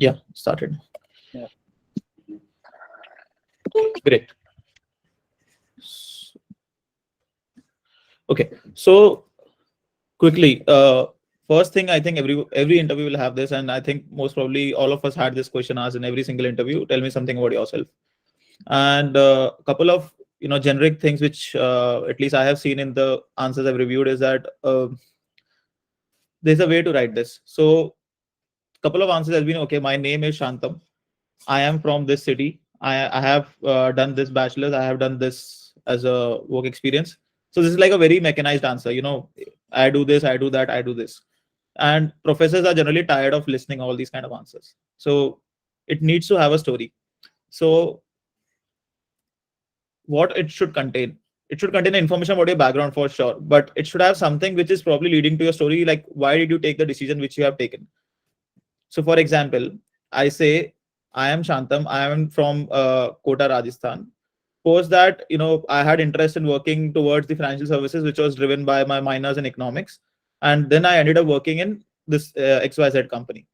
Yeah, started. Yeah. Great. Okay, so quickly, first thing, I think every interview will have this, and I think most probably all of us had this question asked in every single interview. Tell me something about yourself. And a couple of generic things which at least I have seen in the answers I've reviewed is that there's a way to write this. So couple of answers has been, okay, my name is Shantam. I am from this city. I have done this bachelor's. I have done this as a work experience. So this is like a very mechanized answer. I do this, I do that, I do this. And professors are generally tired of listening all these kind of answers. So it needs to have a story. So what it should contain? It should contain information about your background for sure, but it should have something which is probably leading to your story. Like, why did you take the decision which you have taken? So for example, I say, I am Shantam. I am from Kota, Rajasthan. Post that, I had interest in working towards the financial services, which was driven by my minors in economics. And then I ended up working in this XYZ company.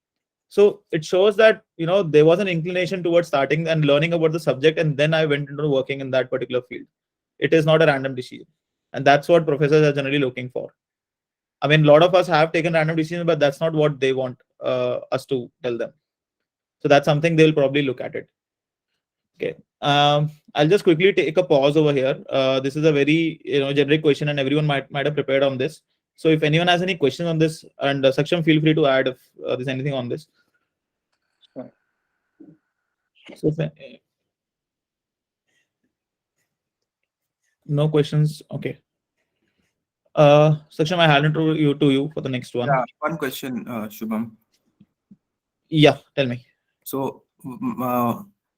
So it shows that, there was an inclination towards starting and learning about the subject. And then I went into working in that particular field. It is not a random decision. And that's what professors are generally looking for. I mean, a lot of us have taken random decisions, but that's not what they want us to tell them. So that's something they'll probably look at it. Okay. I'll just quickly take a pause over here. This is a very generic question, and everyone might have prepared on this. So if anyone has any questions on this, and Saksham, feel free to add if there's anything on this. Sure. So no questions. Okay. Saksham, I hand it to you for the next one. Yeah, one question, Shubham. Yeah, tell me. So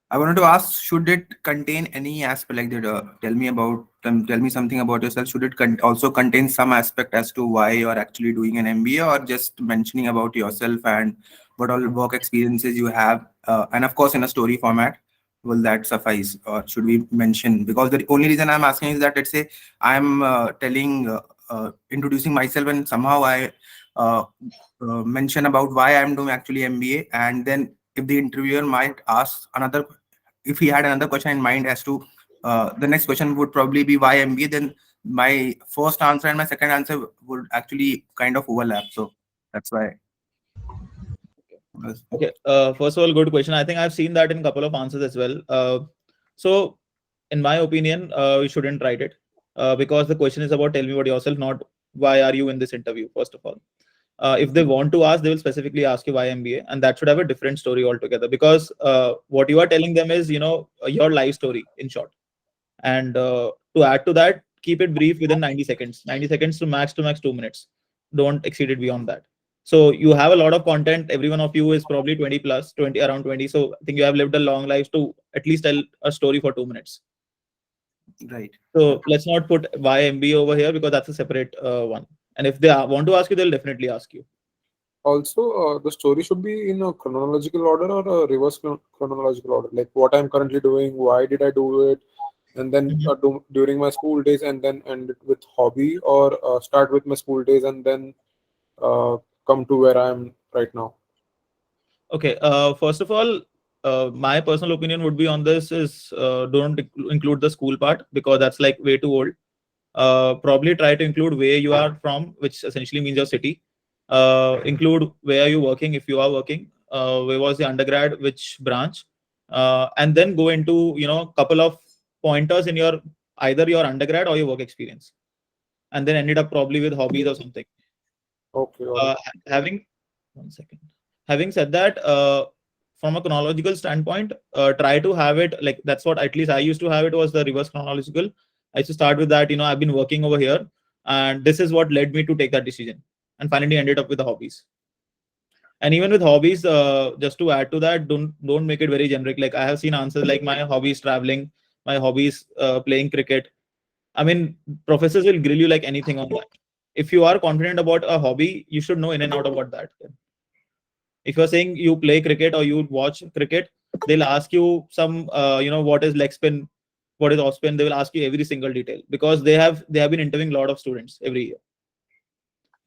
I wanted to ask, should it contain any aspect like that? Tell me something about yourself. Should it also contain some aspect as to why you are actually doing an MBA, or just mentioning about yourself and what all work experiences you have? And of course, in a story format, will that suffice, or should we mention? Because the only reason I'm asking is that, let's say I'm introducing myself, and somehow I mention about why I'm doing actually MBA, and then if the interviewer might ask if he had another question in mind as to the next question would probably be why MBA, then my first answer and my second answer would actually kind of overlap. So that's why. Okay. First of all, good question. I think I've seen that in a couple of answers as well. So in my opinion, you shouldn't write it because the question is about tell me about yourself, not why are you in this interview, first of all. If they want to ask, they will specifically ask you why MBA, and that should have a different story altogether, because what you are telling them is, your life story in short. And to add to that, keep it brief within 90 seconds. 90 seconds to max 2 minutes. Don't exceed it beyond that. So you have a lot of content. Every one of you is probably 20 plus, 20 around 20. So I think you have lived a long life to at least tell a story for 2 minutes. Right. So let's not put why MBA over here, because that's a separate one. And if they want to ask you, they'll definitely ask you. Also, the story should be in a chronological order or a reverse chronological order. Like what I'm currently doing, why did I do it, and then during my school days, and then end it with hobby, or start with my school days and then come to where I am right now. Okay. First of all, my personal opinion would be on this is don't include the school part, because that's like way too old. Probably try to include where you are from, which essentially means your city. Include where are you working if you are working, where was the undergrad, which branch, and then go into couple of pointers in your either your undergrad or your work experience, and then ended up probably with hobbies or something. Okay. Having one second. Having said that, from a chronological standpoint, try to have it like that's what at least I used to have. It was the reverse chronological. I used to start with that. I've been working over here, and this is what led me to take that decision, and finally ended up with the hobbies. And even with hobbies, just to add to that, don't make it very generic. Like I have seen answers like my hobbies traveling, my hobbies playing cricket. I mean, professors will grill you like anything on that. If you are confident about a hobby, you should know in and out about that. If you're saying you play cricket or you watch cricket, they'll ask you some, what is leg spin, what is off spin. They will ask you every single detail, because they have been interviewing a lot of students every year.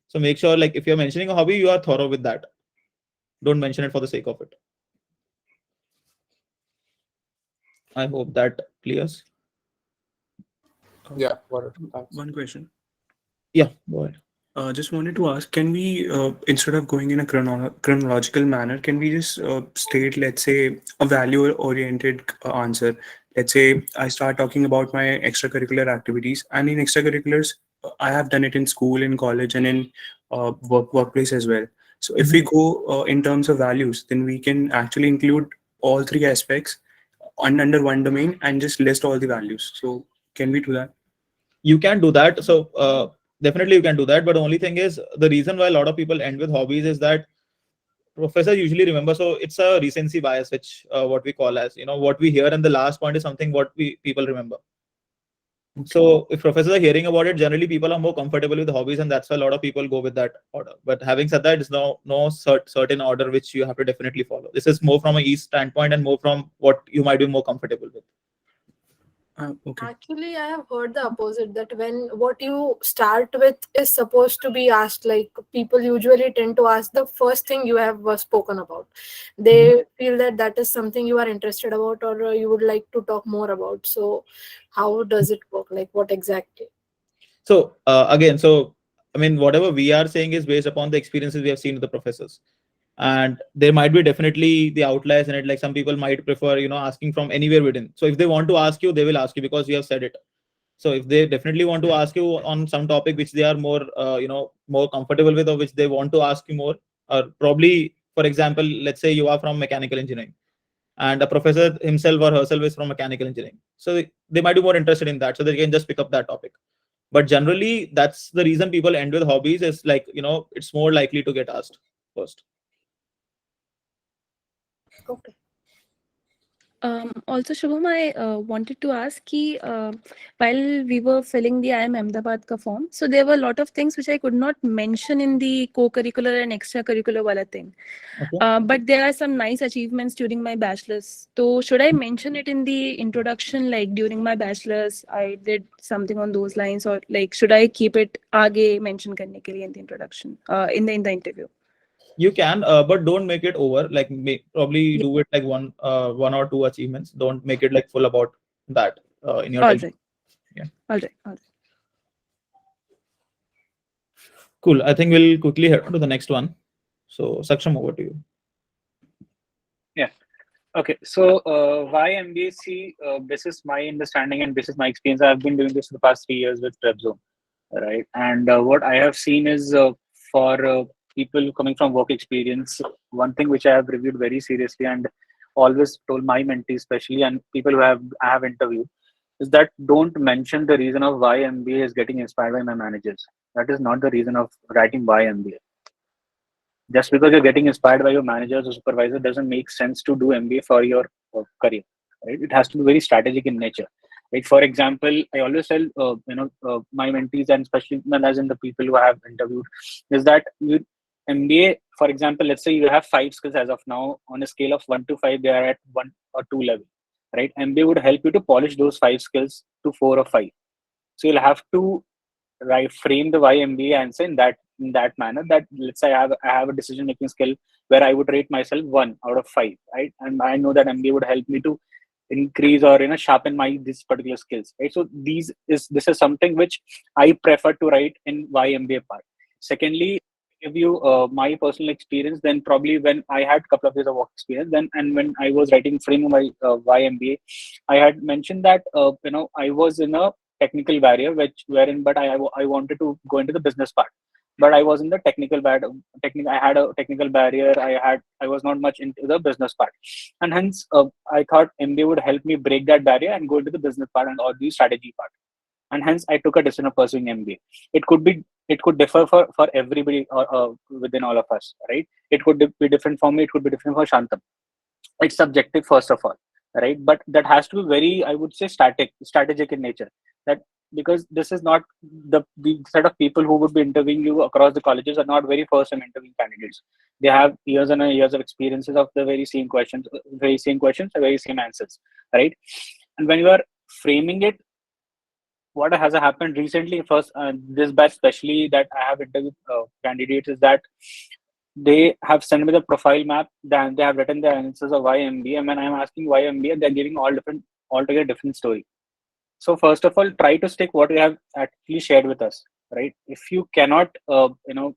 So make sure, like, if you're mentioning a hobby, you are thorough with that. Don't mention it for the sake of it. I hope that clears. Yeah, got it. Thanks. One question. Yeah, go ahead. Just wanted to ask, can we, instead of going in a chronological manner, can we just state, let's say, a value-oriented answer? Let's say I start talking about my extracurricular activities, and in extracurriculars, I have done it in school, in college, and in workplace as well. So if we go in terms of values, then we can actually include all three aspects under one domain and just list all the values. So can we do that? You can do that. So definitely you can do that. But the only thing is, the reason why a lot of people end with hobbies is that professors usually remember. So it's a recency bias, which what we call as, what we hear, and the last point is something what people remember. So if professors are hearing about it, generally people are more comfortable with hobbies, and that's why a lot of people go with that order. But having said that, it's no certain order which you have to definitely follow. This is more from a east standpoint and more from what you might be more comfortable with. Okay. Actually, I have heard the opposite, that when what you start with is supposed to be asked, like people usually tend to ask the first thing you have spoken about. They feel that that is something you are interested about, or you would like to talk more about. So how does it work? Like what exactly? So again, I mean, whatever we are saying is based upon the experiences we have seen with the professors. And there might be definitely the outliers in it. Like some people might prefer, asking from anywhere within. So if they want to ask you, they will ask you because you have said it. So if they definitely want to ask you on some topic which they are more, more comfortable with, or which they want to ask you more, or probably, for example, let's say you are from mechanical engineering, and a professor himself or herself is from mechanical engineering. So they might be more interested in that. So they can just pick up that topic. But generally, that's the reason people end with hobbies, is like, it's more likely to get asked first. Okay. Also, Shubham, I wanted to ask while we were filling the IIM Ahmedabad ka form, so there were a lot of things which I could not mention in the co-curricular and extracurricular wala thing. Okay. But there are some nice achievements during my bachelor's. So should I mention it in the introduction, like during my bachelor's, I did something on those lines, or like should I keep it aage mention karne ke liye in the introduction, in the interview? You can, but don't make it over. Like probably do it like one or two achievements. Don't make it like full about that in your All time. right. Yeah. All right. All right. Cool. I think we'll quickly head on to the next one. So Saksham, over to you. Yeah. Okay. So why MBA? This is my understanding and this is my experience. I've been doing this for the past 3 years with Prepzone, right? And what I have seen is for people coming from work experience, one thing which I have reviewed very seriously and always told my mentees, especially, and people who I have interviewed, is that don't mention the reason of why MBA is getting inspired by my managers. That is not the reason of writing why MBA. Just because you're getting inspired by your managers or supervisor doesn't make sense to do MBA for your career, right? It has to be very strategic in nature. Like for example, I always tell my mentees, and especially as in the people who I have interviewed, is that you MBA, for example, let's say you have 5 skills as of now. On a scale of 1 to 5, they are at 1 or 2 level, right? MBA would help you to polish those 5 skills to 4 or 5. So you'll have to frame the why MBA answer in that manner. That let's say I have a decision making skill where I would rate myself 1 out of 5, right? And I know that MBA would help me to increase or sharpen my this particular skills, right? So this is something which I prefer to write in why MBA part. Secondly, give you my personal experience. Then probably when I had a couple of years of work experience, then and when I was writing frame my why MBA, I had mentioned that I was in a technical barrier but I wanted to go into the business part, but I was in the I had a technical barrier. I was not much into the business part, and hence I thought MBA would help me break that barrier and go into the business part and or the strategy part, and hence I took a decision of pursuing MBA. It could differ for everybody within all of us, right? It could be different for me, it could be different for Shantam. It's subjective first of all, right? But that has to be very, I would say, strategic in nature. That because this is not the set of people who would be interviewing you across the colleges are not very first time interviewing candidates. They have years and years of experiences of the very same questions, the very same answers, right? And when you are framing it, what has happened recently, first this batch especially that I have interviewed candidates, is that they have sent me the profile map, then they have written the answers of why MBA, and when I'm asking why MBA, they're giving all different altogether different story. So first of all, try to stick what you have actually shared with us, right? If you cannot,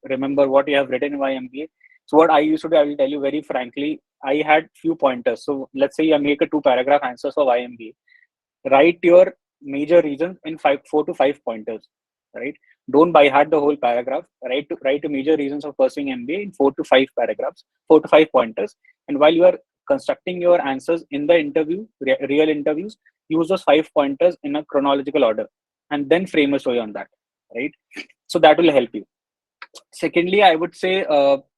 remember what you have written in YMBA, so what I used to do, I will tell you very frankly, I had few pointers. So let's say you make a 2-paragraph answers for YMBA. Write your major reasons in 4 to 5 pointers, right? Don't by heart the whole paragraph. Write the major reasons of pursuing MBA in 4 to 5 paragraphs, 4 to 5 pointers. And while you are constructing your answers in the interview, real interviews, use those 5 pointers in a chronological order, and then frame a story on that, right? So that will help you. Secondly, I would say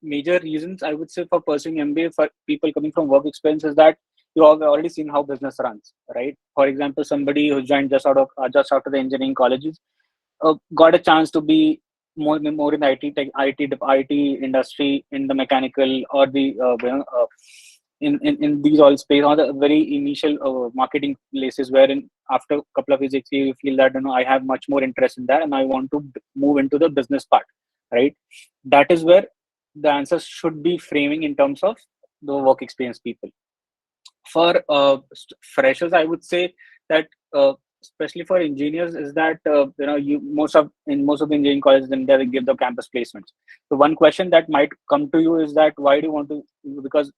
major reasons I would say for pursuing MBA for people coming from work experience is that you have already seen how business runs, right? For example, somebody who joined just after the engineering colleges got a chance to be more in the IT industry, in the mechanical or the in these all space, or the very initial marketing places wherein after a couple of years you feel that I have much more interest in that and I want to move into the business part, right? That is where the answers should be framing in terms of the work experience people. For freshers, I would say that especially for engineers is that most of the engineering colleges, then they give the campus placements. So one question that might come to you is that why do you want to, because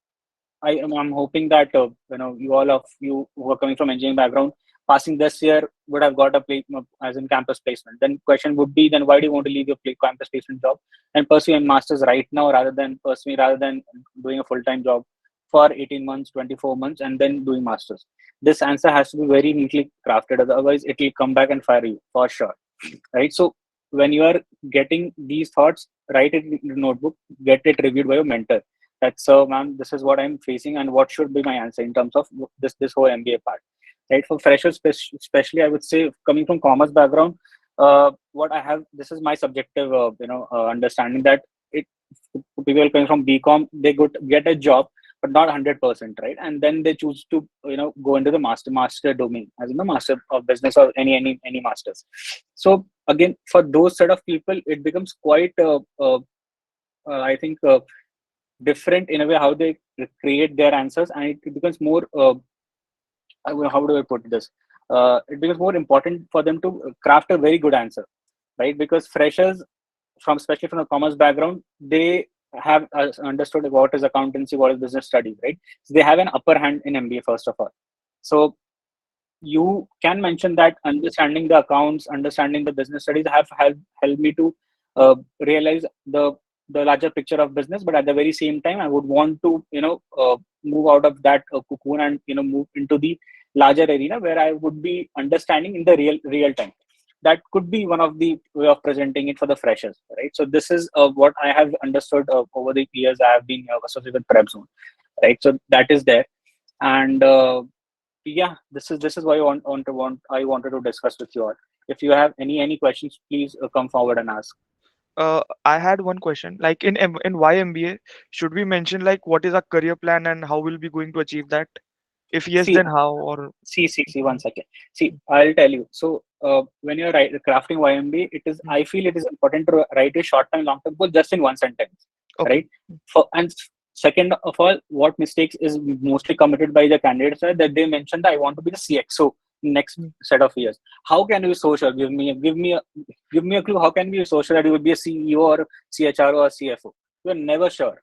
I'm hoping that you all of you who are coming from engineering background passing this year would have got a as in campus placement. Then question would be, then why do you want to leave your campus placement job and pursue a master's right now rather than doing a full-time job for 18 months, 24 months, and then doing masters? This answer has to be very neatly crafted, otherwise it will come back and fire you for sure, right? So when you are getting these thoughts, write it in your notebook, get it reviewed by your mentor. That's ma'am, this is what I'm facing and what should be my answer in terms of this whole MBA part, right? For freshers especially, I would say coming from commerce background, what I have, this is my subjective understanding, that people coming from BCom, they get a job but not 100%, right? And then they choose to go into the master domain, as in the master of business or any masters. So again, for those set of people, it becomes quite I think different in a way how they create their answers, and it becomes more how do I put this, it becomes more important for them to craft a very good answer, right? Because freshers especially from a commerce background, they have understood what is accountancy, what is business studies, right? So they have an upper hand in MBA first of all. So you can mention that understanding the accounts, understanding the business studies have helped me to realize the larger picture of business. But at the very same time, I would want to move out of that cocoon and move into the larger arena where I would be understanding in the real time. That could be one of the way of presenting it for the freshers, right? So this is what I have understood over the years I have been associated with Prepzone, right? So that is there, and yeah, this is why I wanted to discuss with you all. If you have any questions, please come forward and ask. I had one question. Like in YMBA, should we mention like what is our career plan and how we'll be going to achieve that? If yes, See, then how? Or see, 1 second. See, I'll tell you. So when you're crafting YMB, I feel it is important to write a short-term, long-term goal just in one sentence, okay. right? And second of all, what mistakes is mostly committed by the candidates are that they mentioned that I want to be the CXO next set of years. How can you be so sure? Give me a clue. How can you be so sure that you will be a CEO or CHRO or CFO? You're never sure.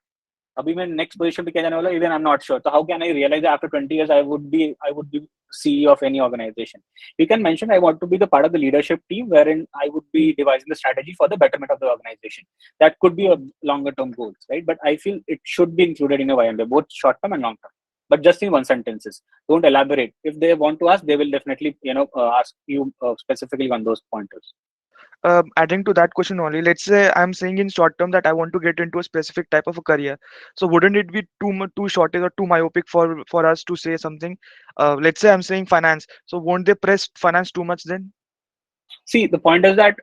अभी मैं next position पे क्या जाने वाला, even I'm not sure. So how can I realize that after 20 years I would be CEO of any organization? You can mention I want to be the part of the leadership team wherein I would be devising the strategy for the betterment of the organization. That could be a longer term goals, right? But I feel it should be included in a YMBA, both short term and long term. But just in one sentences. Don't elaborate. If they want to ask, they will definitely ask you specifically on those pointers. Adding to that question only, let's say I'm saying in short term that I want to get into a specific type of a career. So wouldn't it be too short or too myopic for us to say something? Let's say I'm saying finance. So won't they press finance too much then? See, the point is that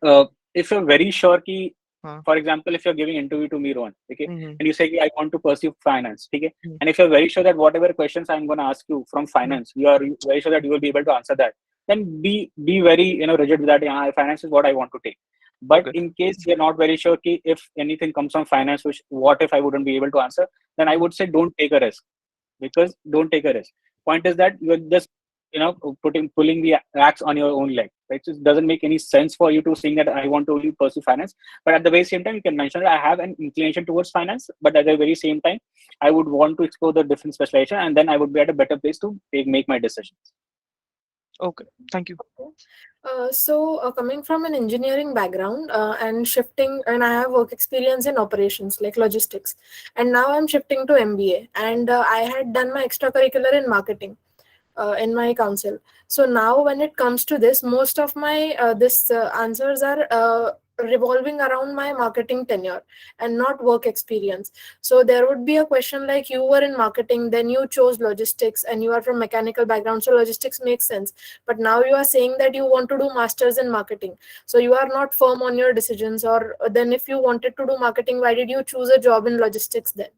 if you're very sure ki, for example, if you're giving interview to me, Rohan, okay, and you say I want to pursue finance, okay, and if you're very sure that whatever questions I'm going to ask you from finance, you are very sure that you will be able to answer that, then be very rigid with that. Yeah, finance is what I want to take. But in case you're not very sure ki, if anything comes from finance, which what if I wouldn't be able to answer, then I would say don't take a risk. Because don't take a risk. Point is that you're just pulling the axe on your own leg, right? So it doesn't make any sense for you to saying that I want to only pursue finance, but at the very same time you can mention that I have an inclination towards finance, but at the very same time I would want to explore the different specialization, and then I would be at a better place to make my decisions. Okay, thank you. Coming from an engineering background and shifting, and I have work experience in operations like logistics, and now I'm shifting to MBA, and I had done my extracurricular in marketing in my council. So now when it comes to this, most of my answers are revolving around my marketing tenure and not work experience. So there would be a question like, you were in marketing, then you chose logistics, and you are from mechanical background, so logistics makes sense. But now you are saying that you want to do masters in marketing, so you are not firm on your decisions. Or then if you wanted to do marketing, why did you choose a job in logistics then?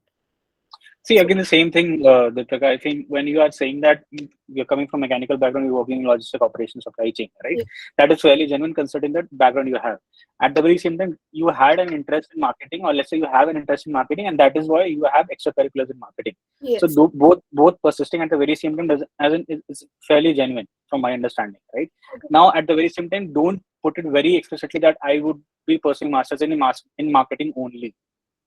See, again, the same thing, Deepika. I think when you are saying that you're coming from mechanical background, you're working in logistic operations, supply chain, right? Yeah. That is fairly genuine considering that background you have. At the very same time, you had an interest in marketing, or let's say you have an interest in marketing, and that is why you have extracurriculars in marketing. Yes. So both persisting at the very same time is fairly genuine from my understanding, right? Okay. Now, at the very same time, don't put it very explicitly that I would be pursuing masters in marketing only,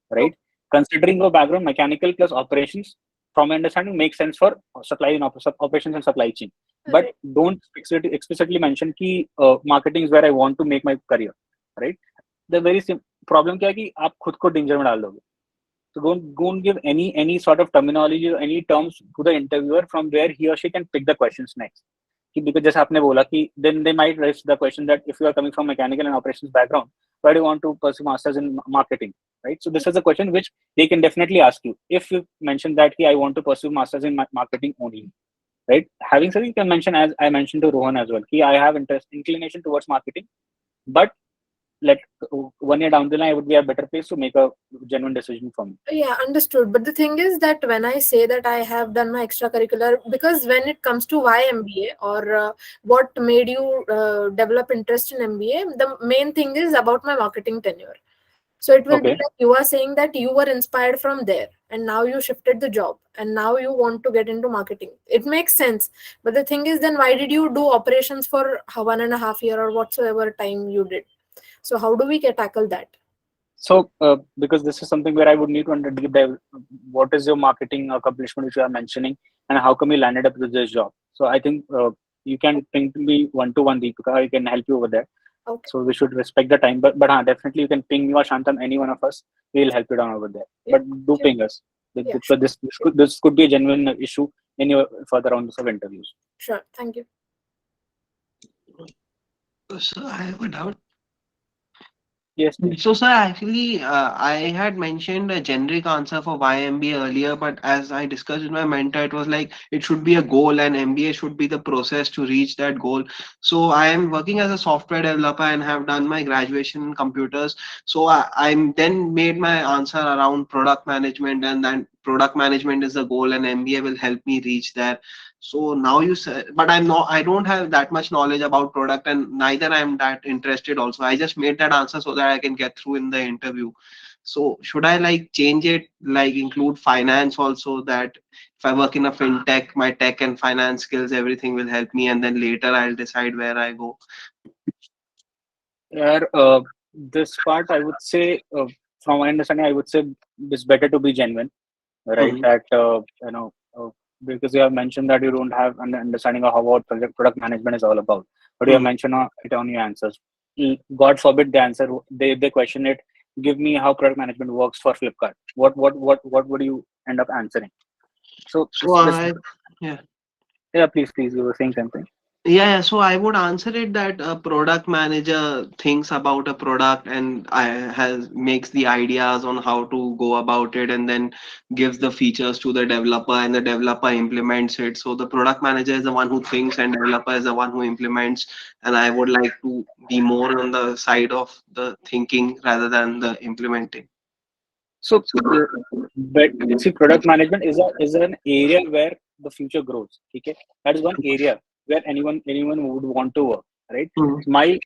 right? Okay. Considering your background, mechanical plus operations, from my understanding, makes sense for supply and operations and supply chain. But don't explicitly mention कि marketing is where I want to make my career, right? The very problem क्या है कि आप खुद को danger में डाल दोगे. So don't give any sort of terminology or any terms to the interviewer from where he or she can pick the questions next. Because जैसे आपने बोला कि then they might raise the question that if you are coming from mechanical and operations background, why do you want to pursue masters in marketing, right? So this is a question which they can definitely ask you if you mention that I want to pursue masters in marketing only, right? Having said, you can mention, as I mentioned to Rohan as well, I have inclination towards marketing, but like 1 year down the line, I would be a better place to make a genuine decision for me. Yeah, understood. But the thing is that when I say that I have done my extracurricular, because when it comes to why MBA or what made you develop interest in MBA, the main thing is about my marketing tenure. So it will be like you are saying that you were inspired from there, and now you shifted the job, and now you want to get into marketing. It makes sense. But the thing is, then why did you do operations for 1.5 years or whatsoever time you did? So how do we tackle that? So, because this is something where I would need to deep dive, what is your marketing accomplishment which you are mentioning, and how come you landed up with this job? So, I think you can ping me one-to-one, Deepika. I can help you over there. Okay. So we should respect the time, but definitely you can ping me or Shantam, any one of us. We'll help you down over there. Yeah, But do ping us. Yeah, So this could be a genuine issue in your further rounds of interviews. Sure. Thank you. So I have a doubt. Yes, please. So, sir, actually, I had mentioned a generic answer for why MBA earlier, but as I discussed with my mentor, it was like it should be a goal and MBA should be the process to reach that goal. So, I am working as a software developer and have done my graduation in computers. So, I then made my answer around product management, and then product management is the goal, and MBA will help me reach there. So now you said, but I don't have that much knowledge about product, and neither I'm that interested also. I just made that answer so that I can get through in the interview. So should I like change it, like include finance also, that if I work in a fintech, my tech and finance skills, everything will help me, and then later I'll decide where I go. This part I would say, from my understanding, I would say it's better to be genuine, right? That because you have mentioned that you don't have an understanding of how what product management is all about, but you have mentioned it on your answers. God forbid the answer they question it. Give me how product management works for Flipkart. What would you end up answering? So yeah, please, you were saying something. Yeah, so I would answer it that a product manager thinks about a product and makes the ideas on how to go about it, and then gives the features to the developer, and the developer implements it. So the product manager is the one who thinks and developer is the one who implements. And I would like to be more on the side of the thinking rather than the implementing. So, but see, product management is an area where the future grows. Okay, that is one area where anyone would want to work, right? My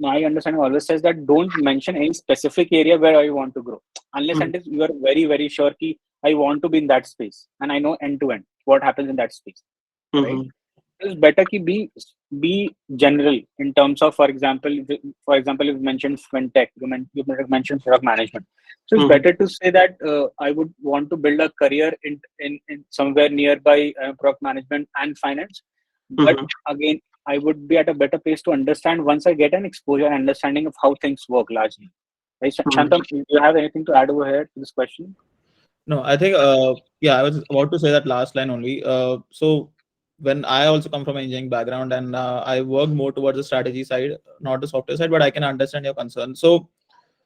understanding always says that don't mention any specific area where I want to grow, unless until you are very, very sure that I want to be in that space and I know end to end what happens in that space, right? it's better to be general in terms of, for example, you've mentioned fintech, you mentioned product management. So it's better to say that I would want to build a career in somewhere nearby product management and finance. But again, I would be at a better place to understand once I get an exposure and understanding of how things work largely. Right, Shantam, do you have anything to add over here to this question? No, I think, yeah, I was about to say that last line only. So when I also come from an engineering background, and I work more towards the strategy side, not the software side, but I can understand your concern. So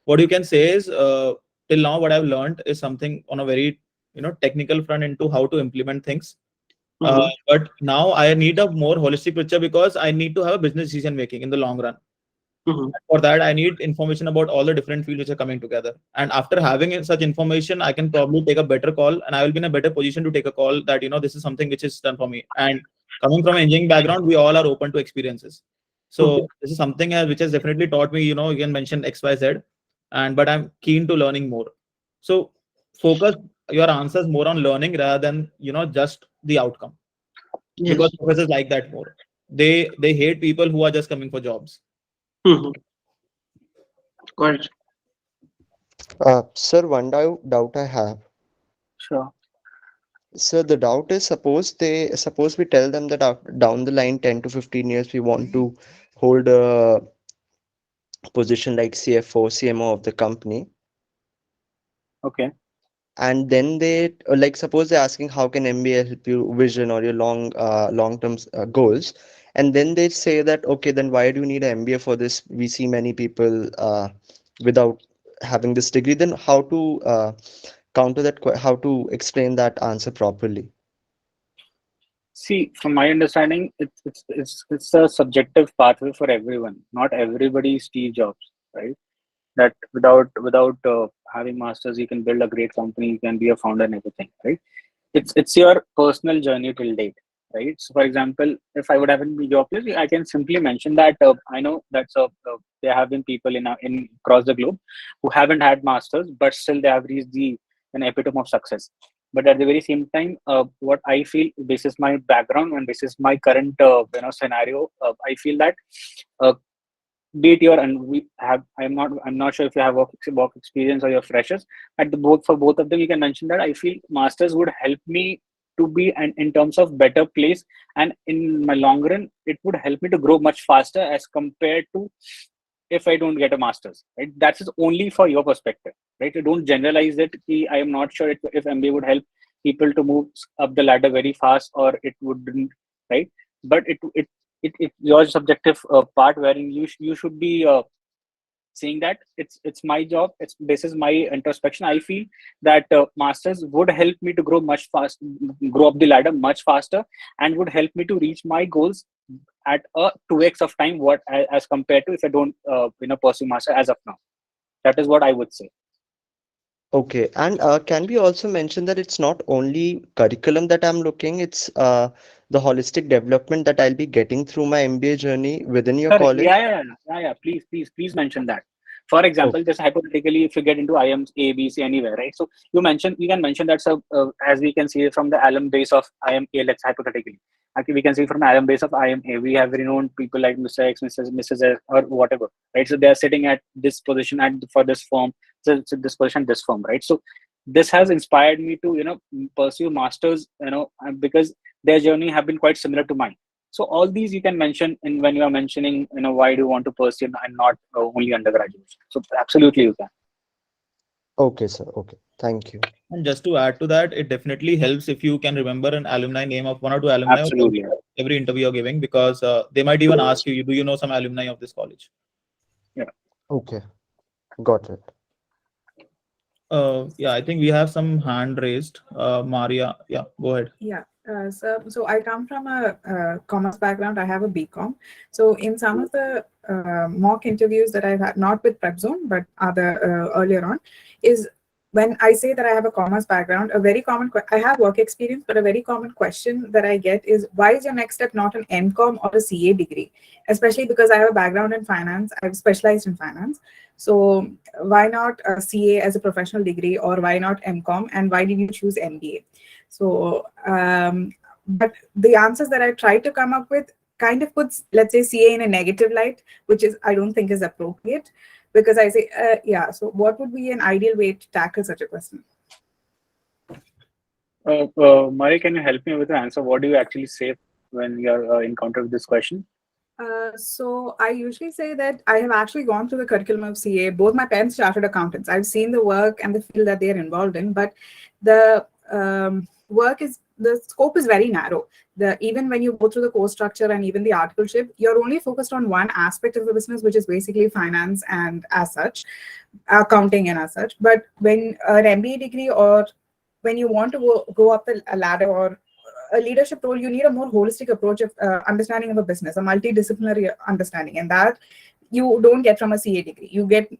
what you can say is, till now, what I've learned is something on a very, technical front into how to implement things. But now I need a more holistic picture because I need to have a business decision making in the long run. For that, I need information about all the different fields which are coming together. And after having such information, I can probably take a better call, and I will be in a better position to take a call that, this is something which is done for me. And coming from an engineering background, we all are open to experiences. So this is something which has definitely taught me, you can mention X, Y, Z, but I'm keen to learning more. So focus your answers more on learning rather than, just the outcome. Yes. Because professors like that more. They hate people who are just coming for jobs. Got it. Sir, one doubt I have. Sure. So the doubt is, suppose we tell them that down the line 10 to 15 years we want to hold a position like CFO, CMO of the company, Okay. and then they like, suppose they're asking how can MBA help you vision or your long-term goals, and then they say that, okay, then why do you need an MBA for this? We see many people without having this degree. Then how to counter that, how to explain that answer properly? See, from my understanding, it's a subjective pathway for everyone. Not everybody is Steve Jobs, right? That without having masters, you can build a great company, you can be a founder and everything, right? It's your personal journey till date, right? So, for example, if I would have been in your place, I can simply mention that I know that there have been people in across the globe who haven't had masters, but still they have reached an epitome of success. But at the very same time, what I feel, this is my background and this is my current scenario. I feel that be it your, and we have, I'm not sure if you have work experience or you're freshers. For both of them, you can mention that I feel masters would help me to be in terms of better place, and in my long run, it would help me to grow much faster as compared to if I don't get a master's, right? That is only for your perspective, right? You don't generalize it. I am not sure if MBA would help people to move up the ladder very fast, or it wouldn't, right? But it's your subjective part wherein you should be saying that it's my job. This is my introspection. I feel that masters would help me to grow up the ladder much faster, and would help me to reach my goals at a 2x of time as compared to if I don't pursue master as of now. That is what I would say. Okay, and can we also mention that it's not only curriculum that I'm looking, it's the holistic development that I'll be getting through my MBA journey within your Correct. college? Yeah. Please mention that. For example, just hypothetically, if you get into IIMs A, B, C, anywhere, right? So you can mention that. So as we can see from the alum base of IIM A, let's hypothetically, we can see from the alum base of IIM A, we have renowned people like Mr. X, Mrs. S, or whatever, right? So they are sitting at this position for this firm, so this position, this firm, right? So this has inspired me to pursue masters, because their journey have been quite similar to mine. So all these you can mention when you are mentioning, why do you want to pursue and not only undergraduates. So absolutely you can. Okay, sir. Okay, thank you. And just to add to that, it definitely helps if you can remember an alumni name of one or two alumni of Absolutely. every interview you're giving, because they might even ask you, do you know some alumni of this college? Yeah. Okay, got it. Yeah, I think we have some hand raised. Maria, yeah, go ahead. Yeah. So I come from a commerce background. I have a BCom. So in some of the mock interviews that I've had, not with Prepzone, but other earlier on, is when I say that I have a commerce background, a very common, I have work experience, but a very common question that I get is, why is your next step not an MCom or a CA degree? Especially because I have a background in finance. I've specialized in finance. So why not a CA as a professional degree, or why not MCom? And why did you choose MBA? So but the answers that I tried to come up with kind of puts, let's say, CA in a negative light, which is I don't think is appropriate, because I say, yeah. So what would be an ideal way to tackle such a question? Mari, can you help me with the answer? What do you actually say when you're encountered with this question? So I usually say that I have actually gone through the curriculum of CA. Both my parents chartered accountants. I've seen the work and the field that they're involved in, but the the scope is very narrow. Even when you go through the course structure and even the articleship, you're only focused on one aspect of the business, which is basically finance and as such, accounting and as such. But when an MBA degree, or when you want to go up the ladder or a leadership role, you need a more holistic approach of understanding of a business, a multidisciplinary understanding, and that you don't get from a CA degree. You get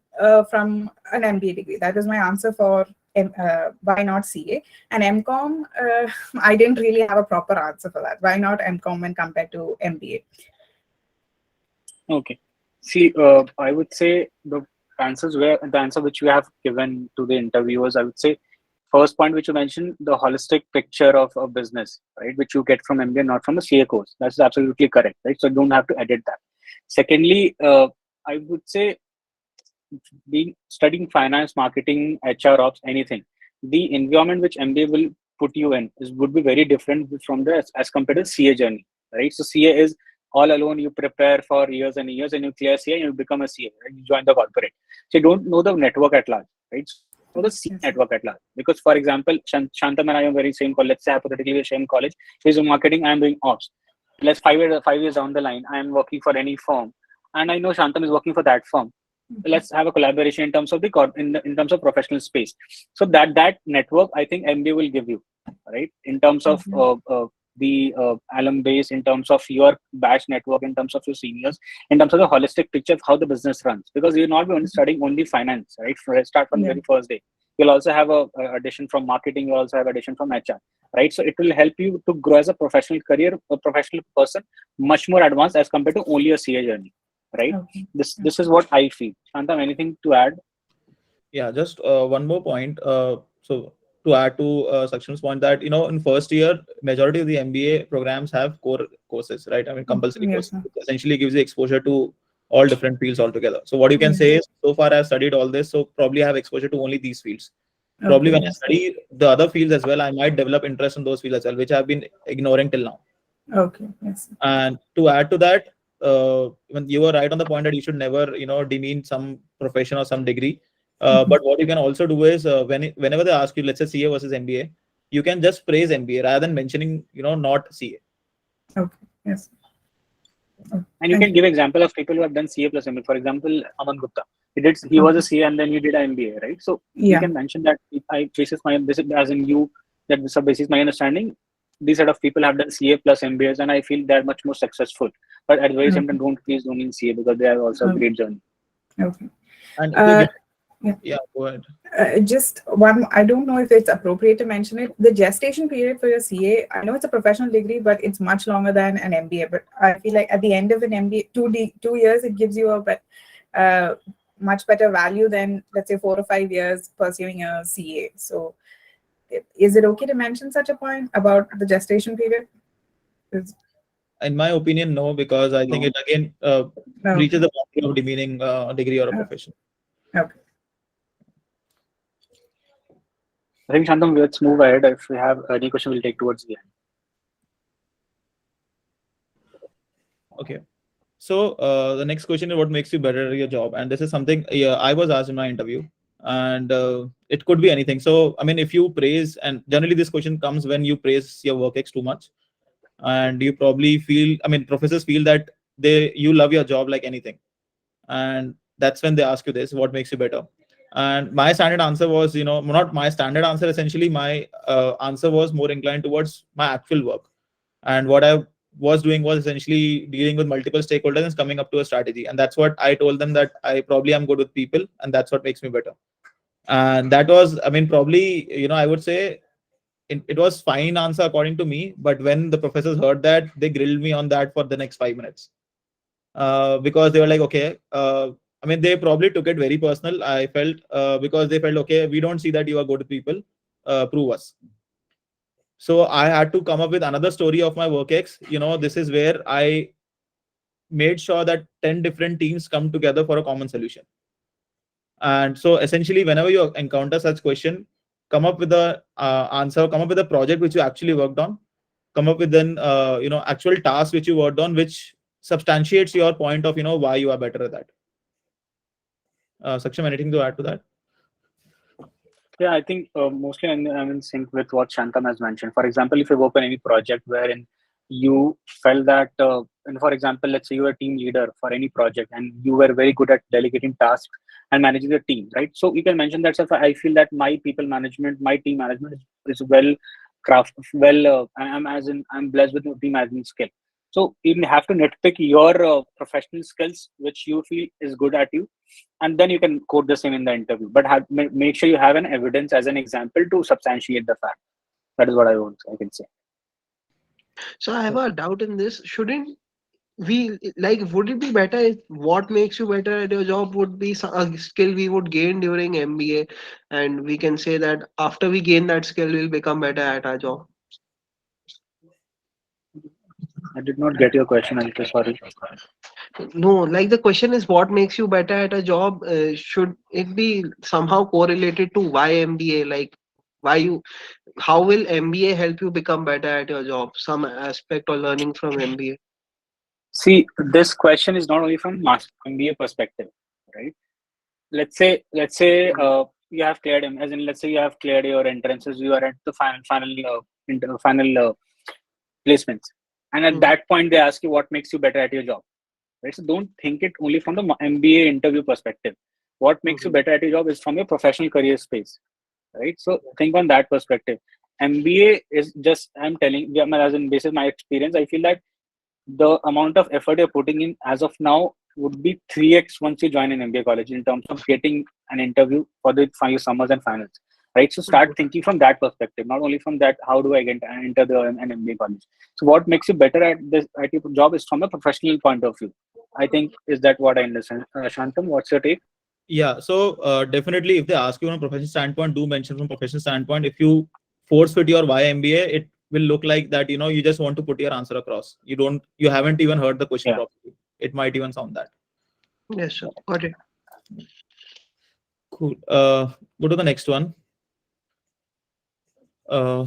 from an MBA degree. That is my answer for why not CA. And MCOM, I didn't really have a proper answer for that. Why not MCOM when compared to MBA? Okay. See, I would say the answer which we have given to the interviewers, I would say, first point which you mentioned, the holistic picture of a business, right, which you get from MBA, not from the CA course. That's absolutely correct, right? So you don't have to edit that. Secondly, I would say, studying finance, marketing, HR ops, anything, the environment which MBA will put you in would be very different from as compared to CA journey, right? So CA is all alone. You prepare for years and years, and you clear CA, and you become a CA, right? You join the corporate. So you don't know the network at large, right? So the CA network at large. Because, for example, Shantam and I are very same college. Let's say hypothetically we're same college. He's doing marketing, I'm doing ops. Let's 5 years down the line, I'm working for any firm, and I know Shantam is working for that firm. Let's have a collaboration in terms of in terms of professional space. So that network, I think MBA will give you, right? In terms of the alum base, in terms of your batch network, in terms of your seniors, in terms of the holistic picture of how the business runs. Because you'll not be only studying only finance, right? Start from the very first day. You'll also have a addition from marketing. You also have addition from HR, right? So it will help you to grow as a professional career, a professional person, much more advanced as compared to only a CA journey. Right. Okay. This is what I feel. Shantam, anything to add? Yeah, just one more point. So to add to Saksham's point, that in first year, majority of the MBA programs have core courses, right? I mean, compulsory courses, which essentially gives you exposure to all different fields altogether. So what you can say is, so far I've studied all this, so probably I have exposure to only these fields. Probably when I study the other fields as well, I might develop interest in those fields as well, which I've been ignoring till now. Okay. Yes. And to add to that, when you were right on the point that you should never, demean some profession or some degree. But what you can also do is, whenever they ask you, let's say CA versus MBA, you can just praise MBA rather than mentioning, not CA. Okay. Yes. And you can give example of people who have done CA plus MBA. For example, Aman Gupta. He was a CA and then he did an MBA, right? So you can mention that this is my understanding. These set of people have done CA plus MBAs, and I feel they're much more successful. But at the very same time, please don't mean CA, because they are also a great journey. Okay. And yeah, go ahead. Just one, I don't know if it's appropriate to mention it. The gestation period for your CA, I know it's a professional degree, but it's much longer than an MBA. But I feel like at the end of an MBA, 2 years, it gives you a much better value than, let's say, 4 or 5 years pursuing a CA. So is it okay to mention such a point about the gestation period? In my opinion, no, because I think it again reaches the boundary of demeaning a degree or a profession. Okay. I think, Shantam, let's move ahead. If we have any question, we'll take towards the end. Okay. So the next question is, what makes you better at your job? And this is something I was asked in my interview, and it could be anything. So, I mean, if you praise, and generally this question comes when you praise your work ex too much, and you probably feel, I mean, professors feel that you love your job like anything. And that's when they ask you this, what makes you better? And my standard answer was, not my standard answer, essentially my answer was more inclined towards my actual work. And what I was doing was essentially dealing with multiple stakeholders and coming up to a strategy. And that's what I told them, that I probably am good with people, and that's what makes me better. And that was, I mean, probably, I would say it was fine answer according to me. But when the professors heard that, they grilled me on that for the next 5 minutes. Because they were like, okay, I mean, they probably took it very personal, I felt, because they felt, okay, we don't see that you are good with people, prove us. So I had to come up with another story of my WorkX. This is where I made sure that 10 different teams come together for a common solution. And so essentially, whenever you encounter such question, come up with the answer, come up with a project which you actually worked on, come up with an actual task which you worked on, which substantiates your point of why you are better at that. Saksham, anything to add to that? Yeah, I think mostly I'm in sync with what Shantam has mentioned. For example, if you work on any project wherein you felt that, and for example, let's say you were a team leader for any project and you were very good at delegating tasks and managing the team, right? So you can mention that stuff. I feel that my people management, my team management is well crafted. I'm blessed with team management skill. So you have to nitpick your professional skills, which you feel is good at you, and then you can quote the same in the interview. But make sure you have an evidence as an example to substantiate the fact. That is what I can say. So I have a doubt in this. Shouldn't we, like, would it be better if what makes you better at your job would be a skill we would gain during MBA, and we can say that after we gain that skill, we'll become better at our job? I did not get your question. I'm so sorry. No, like the question is what makes you better at a job? Should it be somehow correlated to why MBA? Like, how will MBA help you become better at your job? Some aspect or learning from MBA? See, this question is not only from MBA perspective, right? Let's say you have cleared, as in let's say you have cleared your entrances, you are at the final placements, and at that point they ask you what makes you better at your job, right? So don't think it only from the MBA interview perspective. What makes you better at your job is from your professional career space, right? So think on that perspective. MBA is just, I'm telling you, as in basis my experience, I feel that the amount of effort you're putting in as of now would be 3x once you join an MBA college in terms of getting an interview for your summers and finals, right? So start thinking from that perspective, not only from that, how do I enter an MBA college? So what makes you better at your job is from a professional point of view. I think, is that what I understand? Shantam, what's your take? Yeah, so definitely if they ask you on a professional standpoint, do mention from professional standpoint. If you force fit your why MBA, it will look like that you just want to put your answer across. You haven't even heard the question properly. It might even sound that. Yes, sir. Got it. Cool. Go to the next one.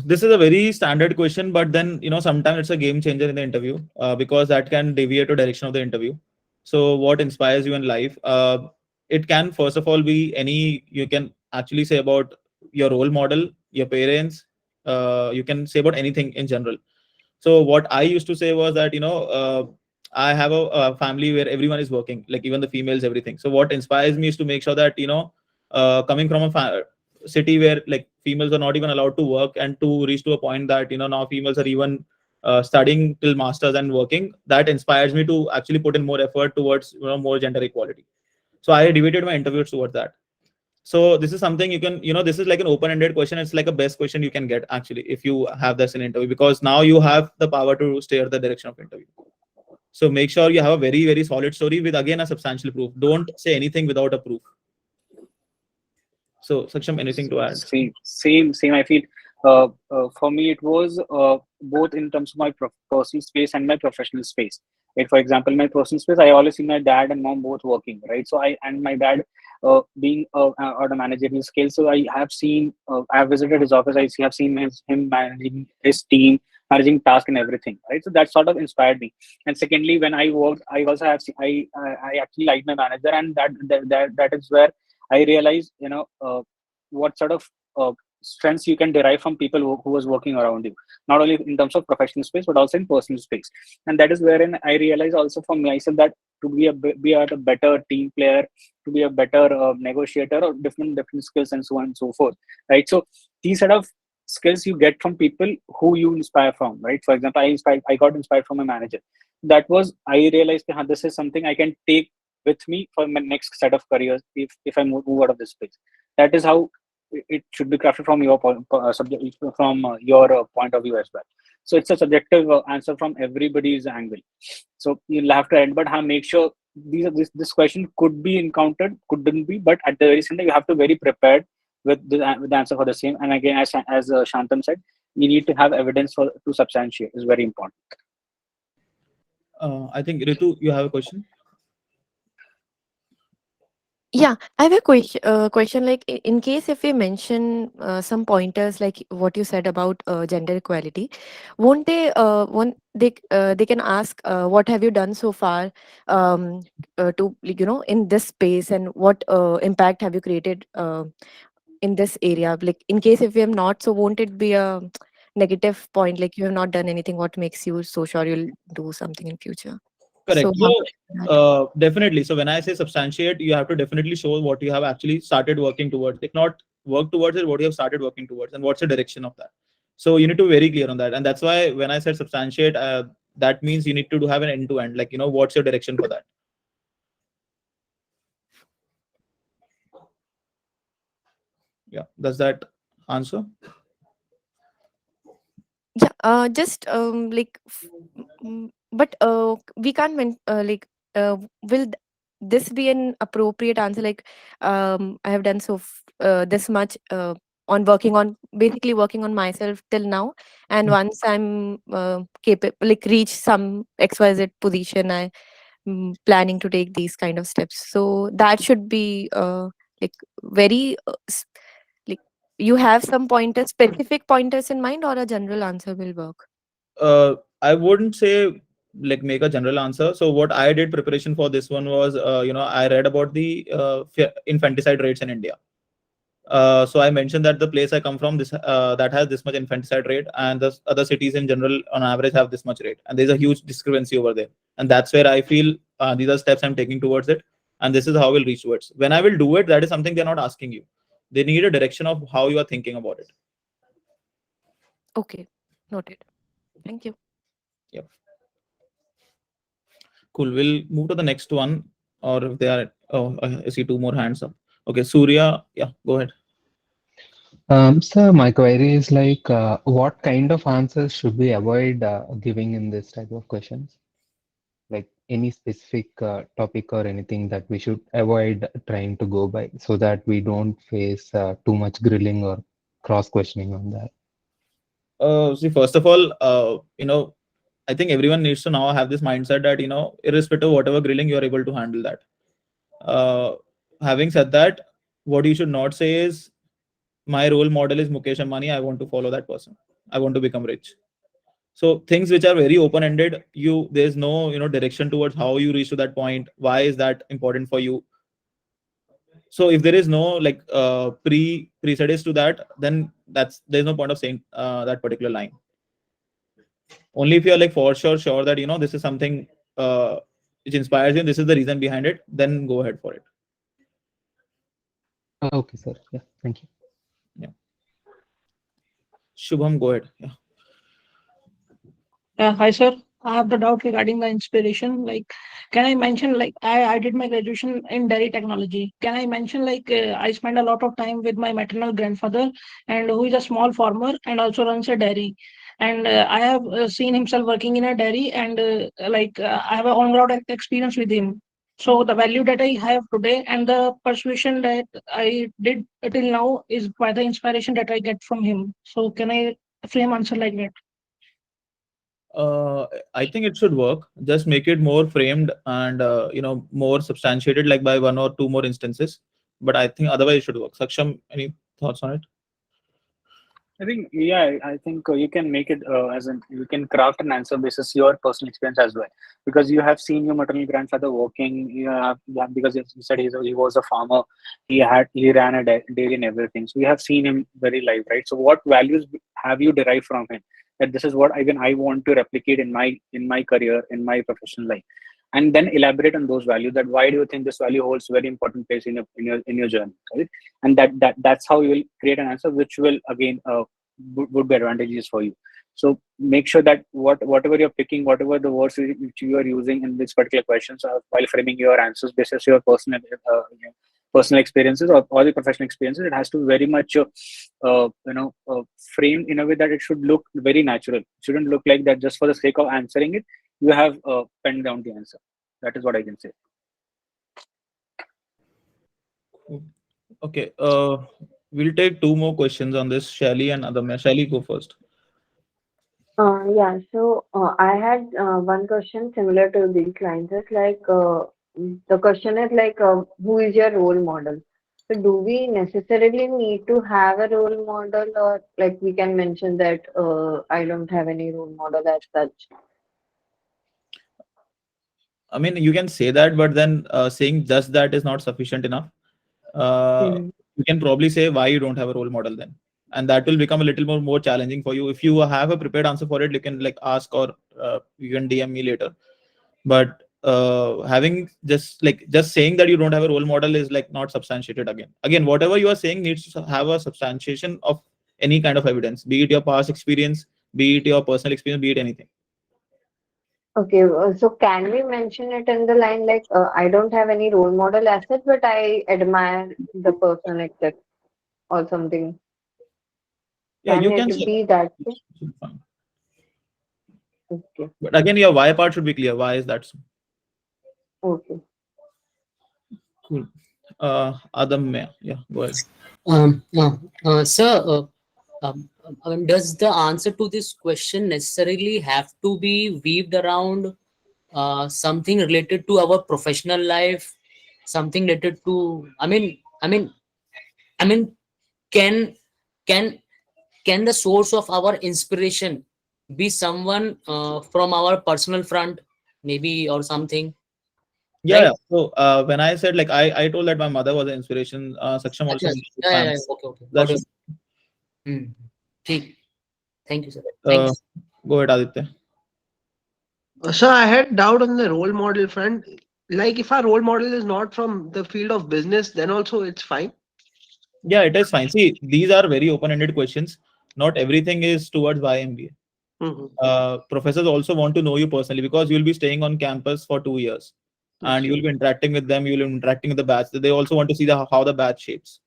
This is a very standard question, but then sometimes it's a game changer in the interview because that can deviate the direction of the interview. So what inspires you in life? It can first of all be you can actually say about your role model, your parents. You can say about anything in general. So what I used to say was that I have a family where everyone is working, like even the females, everything. So what inspires me is to make sure that coming from a city where like females are not even allowed to work, and to reach to a point that now females are even studying till masters and working, that inspires me to actually put in more effort towards more gender equality. So I debated my interviews towards that. So this is something you can this is like an open-ended question. It's like a best question you can get actually if you have this in interview, because now you have the power to steer the direction of interview. So make sure you have a very, very solid story with again a substantial proof. Don't say anything without a proof. So Saksham, anything to add? Same. I feel for me it was both in terms of my personal space and my professional space. Like for example, my personal space, I always see my dad and mom both working, right? So my dad being on a managerial scale. So I have seen, I have visited his office. I have seen him managing his team, managing tasks and everything, right? So that sort of inspired me. And secondly, when I worked, I also have seen, I actually liked my manager, and that is where I realized, what sort of strengths you can derive from people who was working around you, not only in terms of professional space, but also in personal space. And that is wherein I realized also for myself that to be a better team player, to be a better negotiator, or different skills and so on and so forth, right? So these sort of skills you get from people who you inspire from, right? For example, I got inspired from a manager. That was, I realized that this is something I can take with me for my next set of careers if I move out of this space. That is how it should be crafted from your point of view as well. So it's a subjective answer from everybody's angle. So you'll have to end, but make sure this question could be encountered, couldn't be, but at the very same time, you have to very prepared with the answer for the same. And again, as Shantam said, you need to have evidence to substantiate. Is very important. I think Ritu, you have a question. Yeah, I have a question like in case if we mention some pointers like what you said about gender equality, won't they can ask what have you done so far to in this space, and what impact have you created in this area, like in case if we have not, so won't it be a negative point, like you have not done anything, what makes you so sure you'll do something in future? Correct. So how So definitely. So when I say substantiate, you have to definitely show what you have actually started working towards. Like not work towards it, what you have started working towards, and what's the direction of that. So you need to be very clear on that. And that's why when I said substantiate, that means you need to have an end to end. Like, what's your direction for that? Yeah. Does that answer? yeah, just but we can't will this be an appropriate answer, like I have done this much on basically working on myself till now, and once I'm capable, like reach some XYZ position, I planning to take these kind of steps, so that should be like very like you have some specific pointers in mind, or a general answer will work? I wouldn't say like make a general answer. So what I did preparation for this one was, I read about the infanticide rates in India. So I mentioned that the place I come from, this that has this much infanticide rate, and the other cities in general on average have this much rate, and there's a huge discrepancy over there. And that's where I feel these are steps I'm taking towards it, and this is how we'll reach towards. When I will do it, that is something they're not asking you. They need a direction of how you are thinking about it. Okay, noted. Thank you. Yep. Cool. We'll move to the next one, or if they are, I see two more hands up. Okay, Surya, yeah, go ahead. So my query is like, what kind of answers should we avoid giving in this type of questions? Like any specific topic or anything that we should avoid trying to go by, so that we don't face too much grilling or cross questioning on that. See, first of all, I think everyone needs to now have this mindset that, irrespective of whatever grilling, you're able to handle that. Having said that, what you should not say is, my role model is Mukesh Ambani, I want to follow that person. I want to become rich. So things which are very open-ended, there's no, direction towards how you reach to that point. Why is that important for you? So if there is no like precedence to that, then there's no point of saying that particular line. Only if you're like for sure that this is something which inspires you, and this is the reason behind it, then go ahead for it. Okay, sir. Yeah, thank you. Yeah. Shubham, go ahead. Yeah. Hi, sir. I have the doubt regarding the inspiration. Like, can I mention, like, I did my graduation in dairy technology. Can I mention, like, I spent a lot of time with my maternal grandfather, and who is a small farmer and also runs a dairy. And I have seen himself working in a dairy, and I have an on-ground experience with him. So the value that I have today and the persuasion that I did till now is by the inspiration that I get from him. So can I frame answer like that? I think it should work. Just make it more framed and more substantiated, like by one or two more instances. But I think otherwise it should work. Saksham, any thoughts on it? I think, yeah, I think you can make it you can craft an answer basis your personal experience as well, because you have seen your maternal grandfather working. Because you said he was a farmer, he ran a dairy and everything. So you have seen him very live, right? So what values have you derived from him? That this is what I want to replicate in my career, in my professional life, and then elaborate on those values. That why do you think this value holds very important place in your journey, right? And that's how you will create an answer which will again would be advantageous for you. So make sure that whatever you're picking, whatever the words which you are using in this particular questions, while framing your answers basis your personal experiences or the professional experiences, it has to very much framed in a way that it should look very natural. It shouldn't look like that just for the sake of answering it you have penned down the answer. That is what I can say. Okay, we'll take two more questions on this. Shelly and Adamya. Shelly, go first. Yeah, so I had one question similar to these lines. It's like the question is like, who is your role model? So do we necessarily need to have a role model, or like we can mention that I don't have any role model as such? I mean, you can say that, but then saying just that is not sufficient enough. Hmm. You can probably say why you don't have a role model then, and that will become a little more challenging for you. If you have a prepared answer for it, you can like ask, or you can DM me later. But having just saying that you don't have a role model is like not substantiated. Again, whatever you are saying needs to have a substantiation of any kind of evidence, be it your past experience, be it your personal experience, be it anything. Okay, so can we mention it in the line like I don't have any role model as such, but I admire the person like that or something? Yeah, Can you can it say be that that. way? Should be fine. Okay, But again, your why part should be clear. Why is that so? okay. Cool. Adam, yeah, go ahead. Sir, I mean, does the answer to this question necessarily have to be weaved around something related to our professional life, something related to? I mean, can can can the source of our inspiration be someone from our personal front, maybe, or something, Yeah, right? yeah. So when I said like I told that my mother was an inspiration. Saksham also Acha, mentioned his yeah, yeah, family. yeah, okay, okay, That got it. should. ठीक. Thank you, sir. Thank you. Go ahead, Aditya. So I had doubt on the role model front. Like if our role model is not from the field of business, then also it's fine. Yeah, it is fine. See, these are very open-ended questions. Not everything is towards YMBA. Professors also want to know you personally because you'll be staying on campus for 2 years, and Okay. you'll be interacting with them. You'll be interacting with the batch. They also want to see how the batch shapes.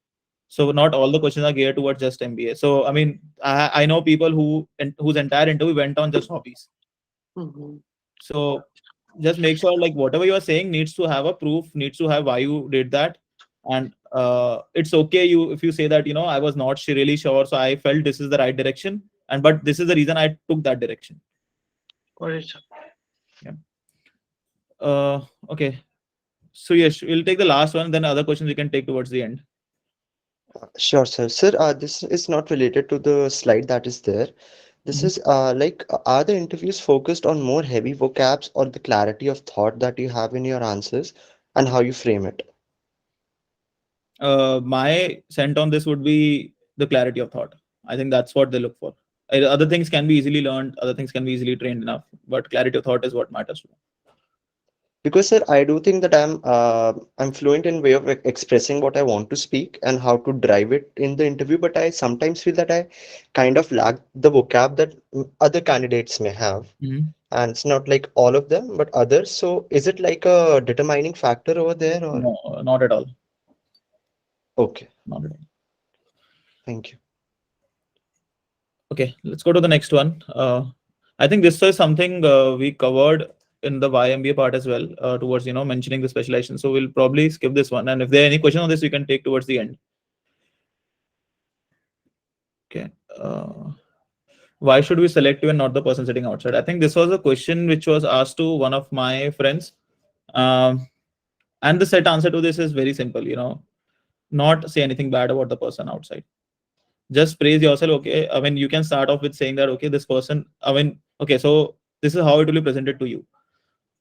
So not all the questions are geared towards just MBA. So I mean, I know people whose entire interview went on just hobbies. So just make sure like whatever you are saying needs to have a proof, needs to have why you did that. And it's okay you if you say that, I was not really sure, so I felt this is the right direction, and but this is the reason I took that direction. Got it, sir. Yeah. Okay. So yes, we'll take the last one, then other questions we can take towards the end. Sure, sir. Sir, this is not related to the slide that is there. This is are the interviews focused on more heavy vocabs or the clarity of thought that you have in your answers and how you frame it? My scent on this would be the clarity of thought. I think that's what they look for. Other things can be easily learned, other things can be easily trained enough, but clarity of thought is what matters to me. Because sir, I do think that I'm fluent in way of expressing what I want to speak and how to drive it in the interview, but I sometimes feel that I kind of lack the vocab that other candidates may have. And it's not like all of them, but others. So is it like a determining factor over there or? No, not at all. Okay. Not at all. Thank you. Okay, let's go to the next one. I think this is something we covered in the YMBA part as well, towards mentioning the specialization. So we'll probably skip this one, and if there are any questions on this, we can take towards the end. Okay. Why should we select you and not the person sitting outside? I think this was a question which was asked to one of my friends, and the set answer to this is very simple. Not say anything bad about the person outside. Just praise yourself. Okay, I mean, you can start off with saying that, okay, this person, I mean, okay, so this is how it will be presented to you.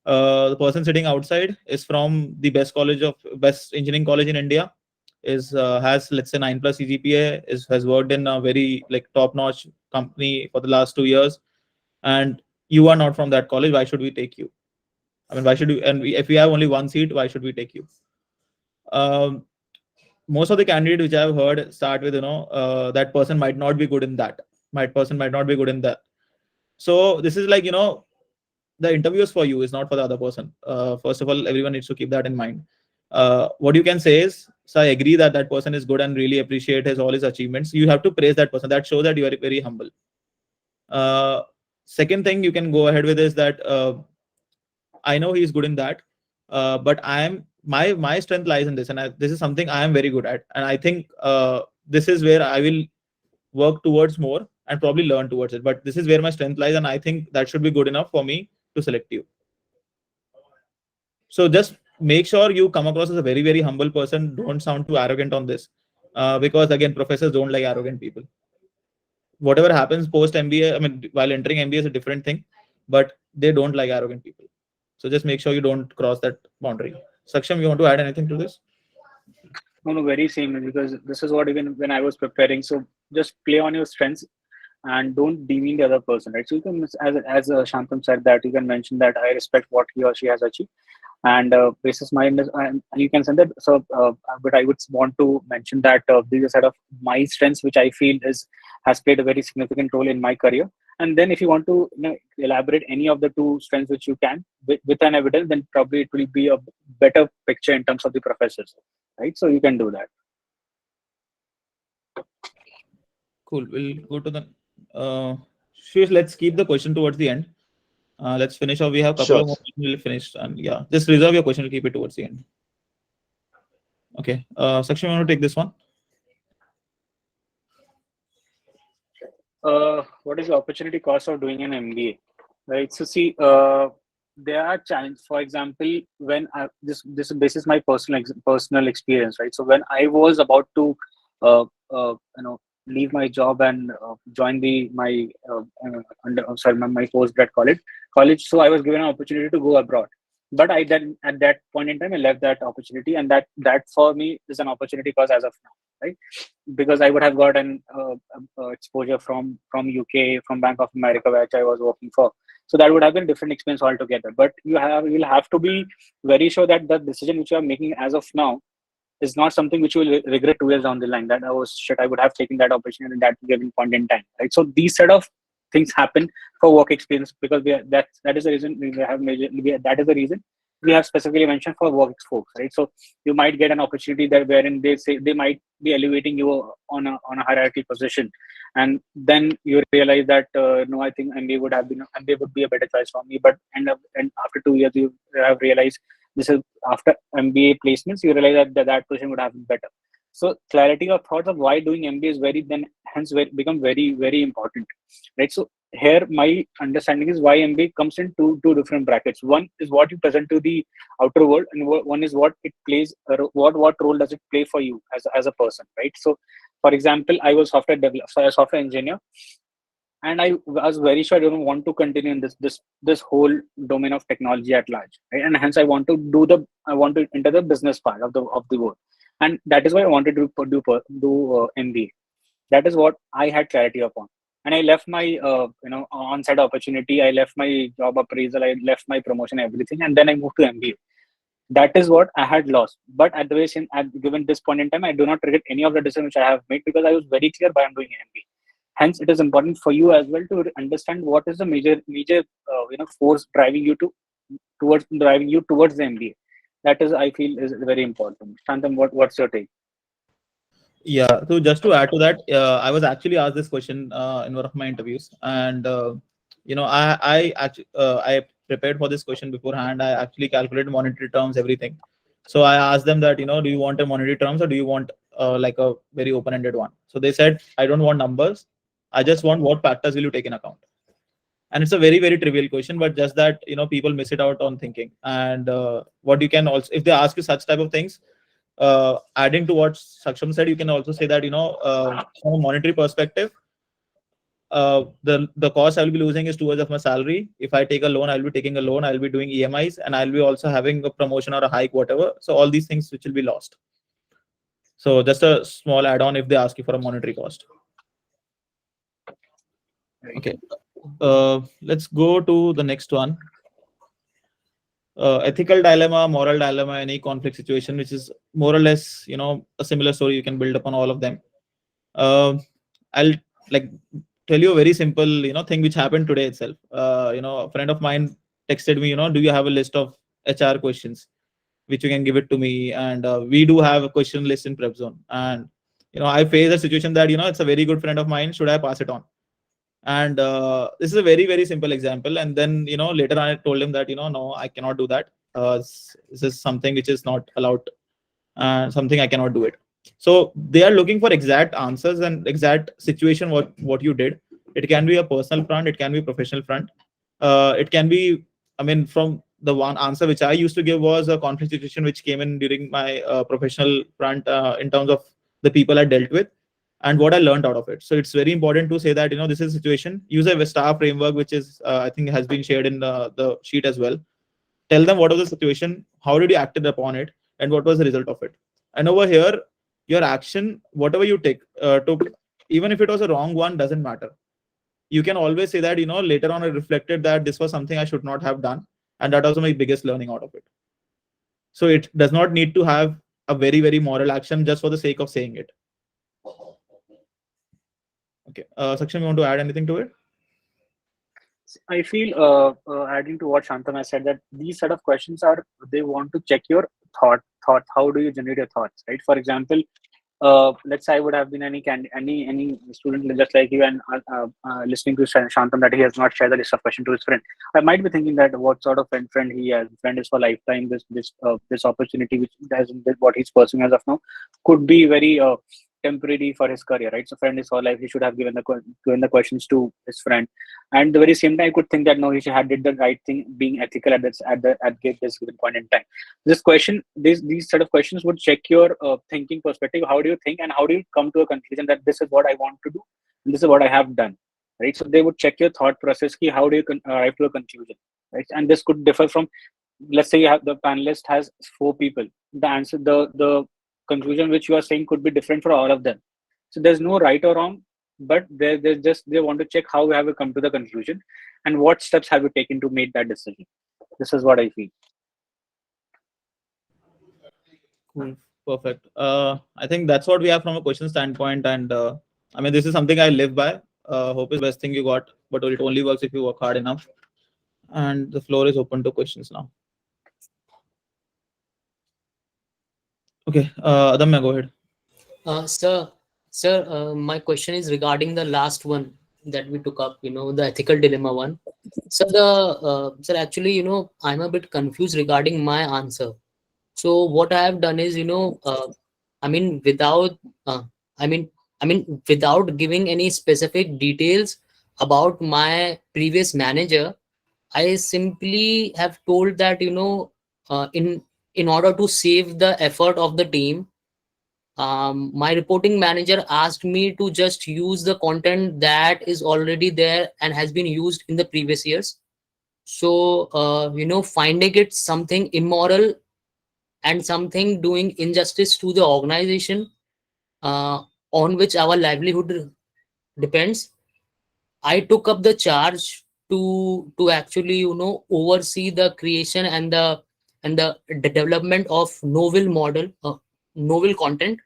The person sitting outside is from the best engineering college in India, has, let's say, 9+ CGPA, has worked in a very like top-notch company for the last 2 years, and you are not from that college. Why should we take you? I mean, why should we? And if we have only one seat, why should we take you? Most of the candidates which I've heard start with, that person might not be good in that. Person might not be good in that. So this is like, the interview is for you, is not for the other person. First of all, everyone needs to keep that in mind. What you can say is, so I agree that that person is good and really appreciate all his achievements. You have to praise that person. That shows that you are very humble. Second thing you can go ahead with is that I know he's good in that, but my strength lies in this, and this is something I am very good at, and I think this is where I will work towards more, and probably learn towards it. But this is where my strength lies, and I think that should be good enough for me to select you. So just make sure you come across as a very, very humble person. Don't sound too arrogant on this, because again, professors don't like arrogant people. Whatever happens post MBA, I mean, while entering MBA is a different thing, but they don't like arrogant people. So just make sure you don't cross that boundary. Saksham, you want to add anything to this? No, very same, because this is what even when I was preparing. So just play on your strengths and don't demean the other person, right? So you can, as Shantam said, that you can mention that I respect what he or she has achieved, and basis my you can send that. So, but I would want to mention that these are set of my strengths, which I feel has played a very significant role in my career. And then if you want to elaborate any of the two strengths which you can with an evidence, then probably it will be a better picture in terms of the professors, right? So you can do that. Cool. We'll go to the Sheesh, let's keep the question towards the end. Let's finish off. We have a couple of more questions. We'll finish, and yeah, just reserve your question. We'll keep it towards the end. Okay. Saksham, you want to take this one? What is the opportunity cost of doing an MBA? Right. So see, there are challenges. For example, when this is my personal experience, right? So when I was about to leave my job and join my postgrad college. So I was given an opportunity to go abroad, but I then at that point in time I left that opportunity, and that for me is an opportunity cost as of now, right? Because I would have gotten exposure from UK, from Bank of America, which I was working for. So that would have been a different experience altogether. But you'll have to be very sure that the decision which you are making as of now is not something which you will regret 2 years down the line. That I would have taken that opportunity at that given point in time, right? So these set of things happen for work experience, because that is the reason that is the reason we have specifically mentioned for work folks, right? So you might get an opportunity that wherein they say they might be elevating you on a hierarchy position, and then you realize that no, I think MBA would be a better choice for me. But and after 2 years you have realized this is after MBA placements, you realize that position would have been better. So clarity of thoughts of why doing MBA is become very, very important, right? So here my understanding is why MBA comes in two different brackets. One is what you present to the outer world, and one is what it plays, what role does it play for you as a person, right? So for example, I was a software engineer, and I was very sure I don't want to continue in this whole domain of technology at large, right? And hence I want to enter the business part of the world, and that is why I wanted to do MBA. That is what I had clarity upon, and I left my on-site opportunity, I left my job appraisal, I left my promotion, everything, and then I moved to MBA. That is what I had lost. But at given this point in time, I do not regret any of the decisions which I have made, because I was very clear why I'm doing MBA. Hence, it is important for you as well to understand what is the major force driving you towards the MBA. That is, I feel, is very important. Shantam, what's your take? Yeah. So just to add to that, I was actually asked this question in one of my interviews, and I actually I prepared for this question beforehand. I actually calculated monetary terms, everything. So I asked them that, do you want a monetary terms, or do you want like a very open-ended one? So they said, I don't want numbers. I just want what factors will you take in account. And it's a very, very trivial question, but just that, people miss it out on thinking. And what you can also, if they ask you such type of things, adding to what Saksham said, you can also say that, from a monetary perspective, the cost I will be losing is 2 years of my salary. If I take a loan, I'll be taking a loan, I'll be doing EMIs, and I'll be also having a promotion or a hike, whatever. So all these things which will be lost. So just a small add-on if they ask you for a monetary cost. Okay. Let's go to the next one. Ethical dilemma, moral dilemma, any conflict situation, which is more or less, a similar story. You can build upon all of them. I'll tell you a very simple, thing which happened today itself. A friend of mine texted me, do you have a list of HR questions which you can give it to me? And we do have a question list in Prepzone. And, I faced a situation that, it's a very good friend of mine. Should I pass it on? And this is a very, very simple example. And then, later I told him that, no, I cannot do that. This is something which is not allowed, something I cannot do it. So they are looking for exact answers and exact situation, what you did. It can be a personal front, it can be professional front. It can be, I mean, from the one answer which I used to give was a conflict situation which came in during my professional front, in terms of the people I dealt with and what I learned out of it. So it's very important to say that, this is a situation. Use a star framework, which is, I think, has been shared in the sheet as well. Tell them what was the situation, how did you acted upon it, and what was the result of it. And over here, your action, whatever you take, took, even if it was a wrong one, doesn't matter. You can always say that, later on I reflected that this was something I should not have done, and that was my biggest learning out of it. So it does not need to have a very, very moral action just for the sake of saying it. Okay, Saksham, you want to add anything to it? I feel, adding to what Shantam has said, that these set of questions they want to check your thought. How do you generate your thoughts, right? For example, let's say I would have been any student just like you, and listening to Shantam that he has not shared the list of questions to his friend. I might be thinking that what sort of friend he has. Friend is for lifetime. This opportunity which doesn't what he's pursuing as of now could be very temporary for his career, right? So friend is for life. He should have given the questions to his friend, and the very same time I could think that no, he should have did the right thing, being ethical at this given point in time. This question, these set of questions would check your thinking perspective. How do you think, and how do you come to a conclusion that this is what I want to do, and this is what I have done, right? So they would check your thought process. Ki how do you arrive to a conclusion, right? And this could differ from, let's say you have the panelist has 4 people. The answer, the conclusion which you are saying could be different for all of them. So there's no right or wrong, but they want to check how we have come to the conclusion and what steps have you taken to make that decision. This is what I feel. Cool. Perfect. I think that's what we have from a question standpoint, and I mean, this is something I live by. Hope is the best thing you got, but it only works if you work hard enough. And the floor is open to questions now. Okay, Adamya, go ahead. Sir, my question is regarding the last one that we took up, the ethical dilemma one. So sir, actually, I'm a bit confused regarding my answer. So what I have done is, I mean, without giving any specific details about my previous manager, I simply have told that, in order to save the effort of the team, my reporting manager asked me to just use the content that is already there and has been used in the previous years. So, finding it something immoral and something doing injustice to the organization on which our livelihood depends, I took up the charge to actually oversee the creation and the development of novel content,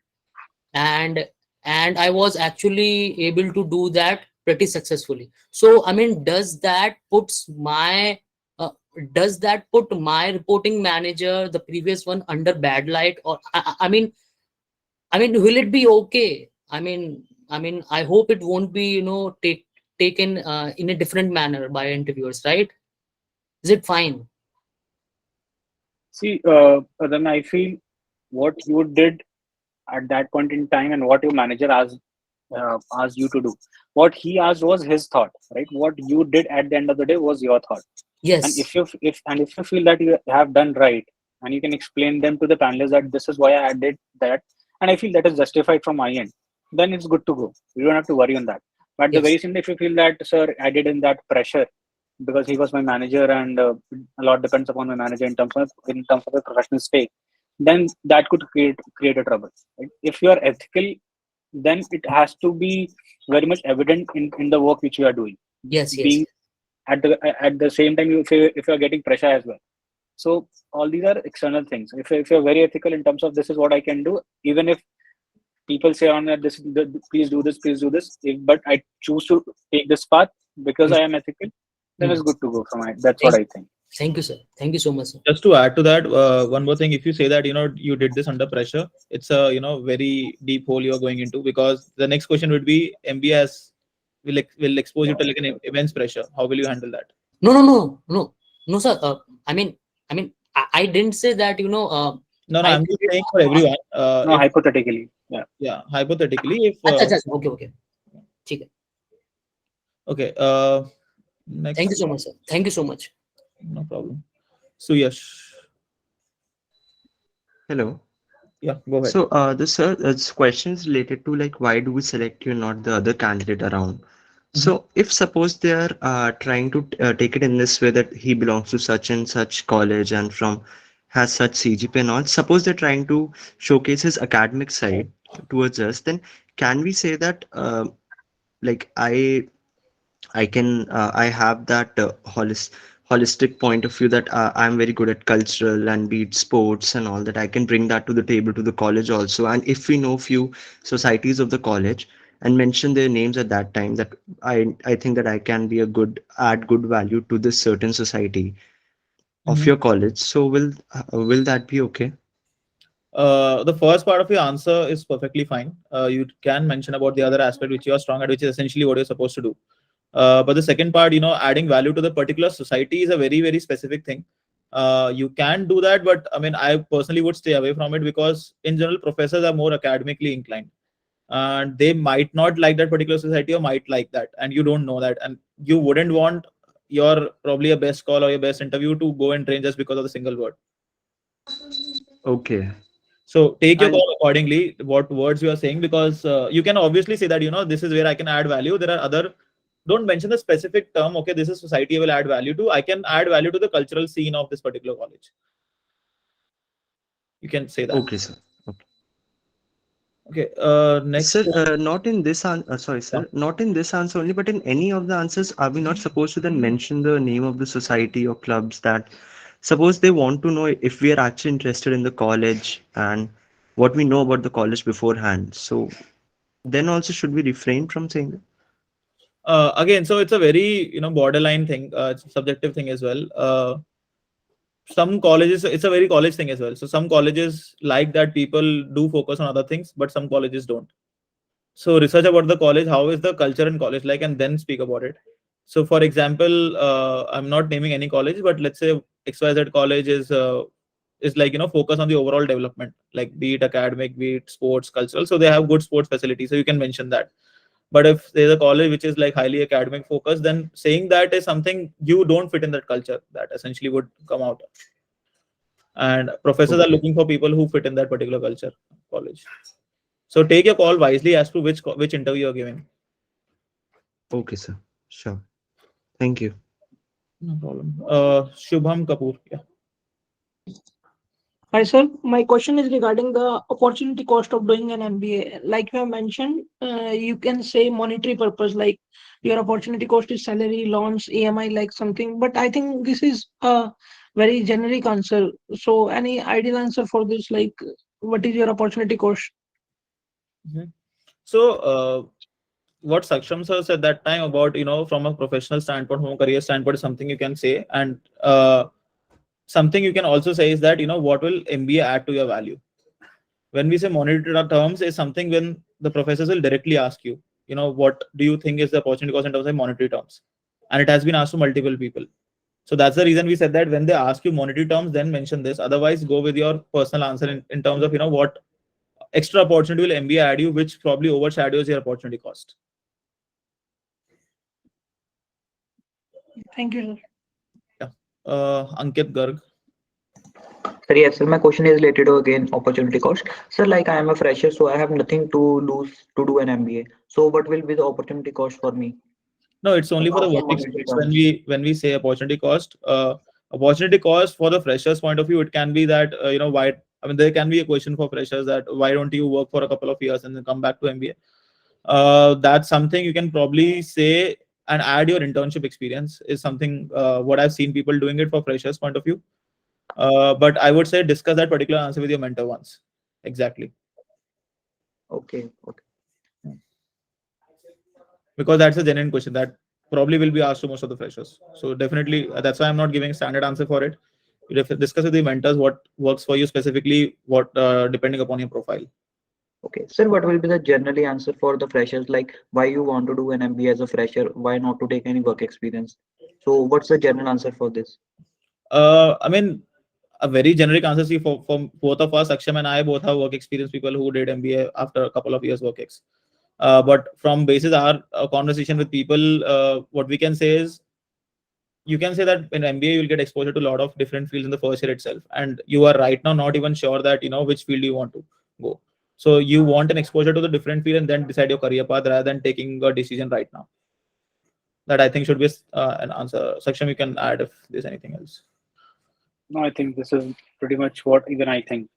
and I was actually able to do that pretty successfully. So I mean, does that put my reporting manager, the previous one, under bad light? Or I mean, will it be okay? I mean, I hope it won't be taken in a different manner by interviewers, right? Is it fine? See, then I feel what you did at that point in time and what your manager asked you to do. What he asked was his thought, right? What you did at the end of the day was your thought. Yes. And if you feel that you have done right, and you can explain them to the panelists that this is why I did that, and I feel that is justified from my end, then it's good to go. You don't have to worry on that. But the very same, if you feel that, sir, I did in that pressure because he was my manager, and a lot depends upon my manager in terms of a professional stake, then that could create a trouble. Right? If you are ethical, then it has to be very much evident in the work which you are doing. Yes. Being at the same time, if you are getting pressure as well. So all these are external things. If you're very ethical in terms of this is what I can do, even if people say on that please do this, but I choose to take this path because I am ethical, then it's good to go for my. That's what I think. Thank you, sir. Thank you so much, sir. Just to add to that, one more thing. If you say that you did this under pressure, it's a very deep hole you're going into, because the next question would be MBS will expose you to like an immense pressure. How will you handle that? No, sir. I mean, I didn't say that. No, I'm just saying for everyone. No, hypothetically. Yeah. Hypothetically, if okay. Okay. Next. Thank you so much, sir. Thank you so much. No problem. So yes. Hello. Yeah. Go ahead. So, this question is related to like why do we select you, not the other candidate around? So, if suppose they are trying to take it in this way that he belongs to such and such college and from has such CGPA and all, suppose they're trying to showcase his academic side towards us, then can we say that like I can I have that holistic point of view that I'm very good at cultural and be it sports and all that I can bring that to the table to the college also. And if we know few societies of the college and mention their names at that time, that I think that I can be a good add good value to this certain society of your college. So will that be okay? The first part of your answer is perfectly fine. You can mention about the other aspect which you are strong at, which is essentially what you're supposed to do. But the second part, adding value to the particular society is a very, very specific thing. You can do that, but I mean, I personally would stay away from it because in general, professors are more academically inclined. And they might not like that particular society or might like that. And you don't know that. And you wouldn't want your probably a best call or your best interview to go and train just because of the single word. Okay. So take your And call accordingly, what words you are saying, because you can obviously say that, this is where I can add value. There are other, don't mention the specific term. Okay, this is society I will add value to. I can add value to the cultural scene of this particular college. You can say that. okay, sir. Okay. Next. Sir, not in this sorry, sir, Yeah. not in this answer only, but in any of the answers, are we not supposed to then mention the name of the society or clubs that suppose they want to know if we are actually interested in the college and what we know about the college beforehand. So then also should we refrain from saying that? Again, so it's a very, borderline thing. It's a subjective thing as well. Some colleges, it's a very college thing as well. So some colleges like that people do focus on other things, but some colleges don't. So research about the college, how is the culture in college like, and then speak about it. So for example, I'm not naming any college, but let's say XYZ college is like, focus on the overall development, like be it academic, be it sports, cultural. So they have good sports facilities. So you can mention that. But if there's a college which is like highly academic focused, then saying that is something you don't fit in that culture, that essentially would come out. And professors are looking for people who fit in that particular culture, college. So take your call wisely as to which interview you're giving. Okay, sir. Sure. Thank you. No problem. Shubham Kapoor. Yeah. Hi, sir. My question is regarding the opportunity cost of doing an MBA. Like you have mentioned, you can say monetary purpose, like your opportunity cost is salary, loans, EMI, like something. But I think this is a very generic answer. So, any ideal answer for this, like what is your opportunity cost? So, what Saksham sir said that time about, from a professional standpoint, from a career standpoint, is something you can say. And something you can also say is that, what will MBA add to your value? When we say monetary terms, is something when the professors will directly ask you, what do you think is the opportunity cost in terms of monetary terms? And it has been asked to multiple people. So that's the reason we said that when they ask you monetary terms, then mention this. Otherwise, go with your personal answer in terms of, what extra opportunity will MBA add you, which probably overshadows your opportunity cost. Thank you, sir. Yeah. Ankit Garg. Sir, yes, sir. My question is related to again opportunity cost. Sir, like I am a fresher, so I have nothing to lose to do an MBA. So what will be the opportunity cost for me? No, it's only for the Apart work from monetary experience. terms. When we say opportunity cost, for the freshers point of view, it can be that why. I mean, there can be a question for freshers that why don't you work for a couple of years and then come back to MBA? That's something you can probably say and add your internship experience is something what I've seen people doing it for freshers point of view. But I would say discuss that particular answer with your mentor once. Exactly. Okay. Okay. Because that's a genuine question that probably will be asked to most of the freshers. So definitely, that's why I'm not giving a standard answer for it. You discuss with the mentors what works for you specifically, what depending upon your profile. Okay. Sir, what will be the generally answer for the freshers? Like why you want to do an MBA as a fresher? Why not to take any work experience? So what's the general answer for this? I mean, a very generic answer. See, for both of us, Aksham and I both have work experience. People who did MBA after a couple of years work ex. But from basis our conversation with people, what we can say is, you can say that in MBA you'll get exposure to a lot of different fields in the first year itself, and you are right now not even sure that which field you want to go. So you want an exposure to the different field and then decide your career path rather than taking a decision right now. That I think should be an answer. Saksham, you can add if there's anything else. No, I think this is pretty much what even I think.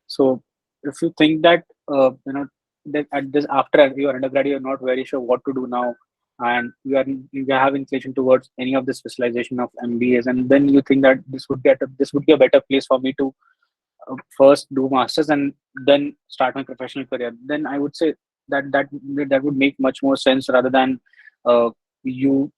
So if you think that that at this after your undergrad you're not very sure what to do now, and you have inclination towards any of the specialization of MBAs, and then you think that this would be a better place for me to first do masters and then start my professional career, then I would say that would make much more sense rather than you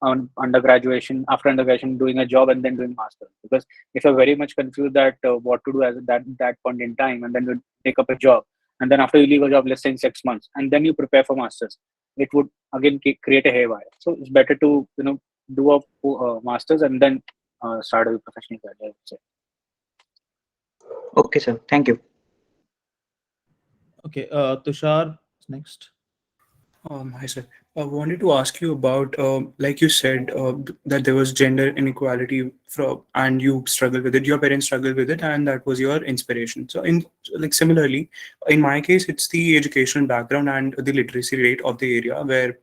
on after undergraduation doing a job and then doing master. Because if you're very much confused that what to do at that point in time, and then you take up a job, and then after you leave a job, let's say in 6 months, and then you prepare for masters, it would again create a haywire. So it's better to do a masters and then start a professional career, I would say. Okay, sir. Thank you. Okay, Tushar next. Hi, sir. I wanted to ask you about, like you said, that there was gender inequality and you struggle with it. Your parents struggle with it, and that was your inspiration. So, similarly, in my case, it's the educational background and the literacy rate of the area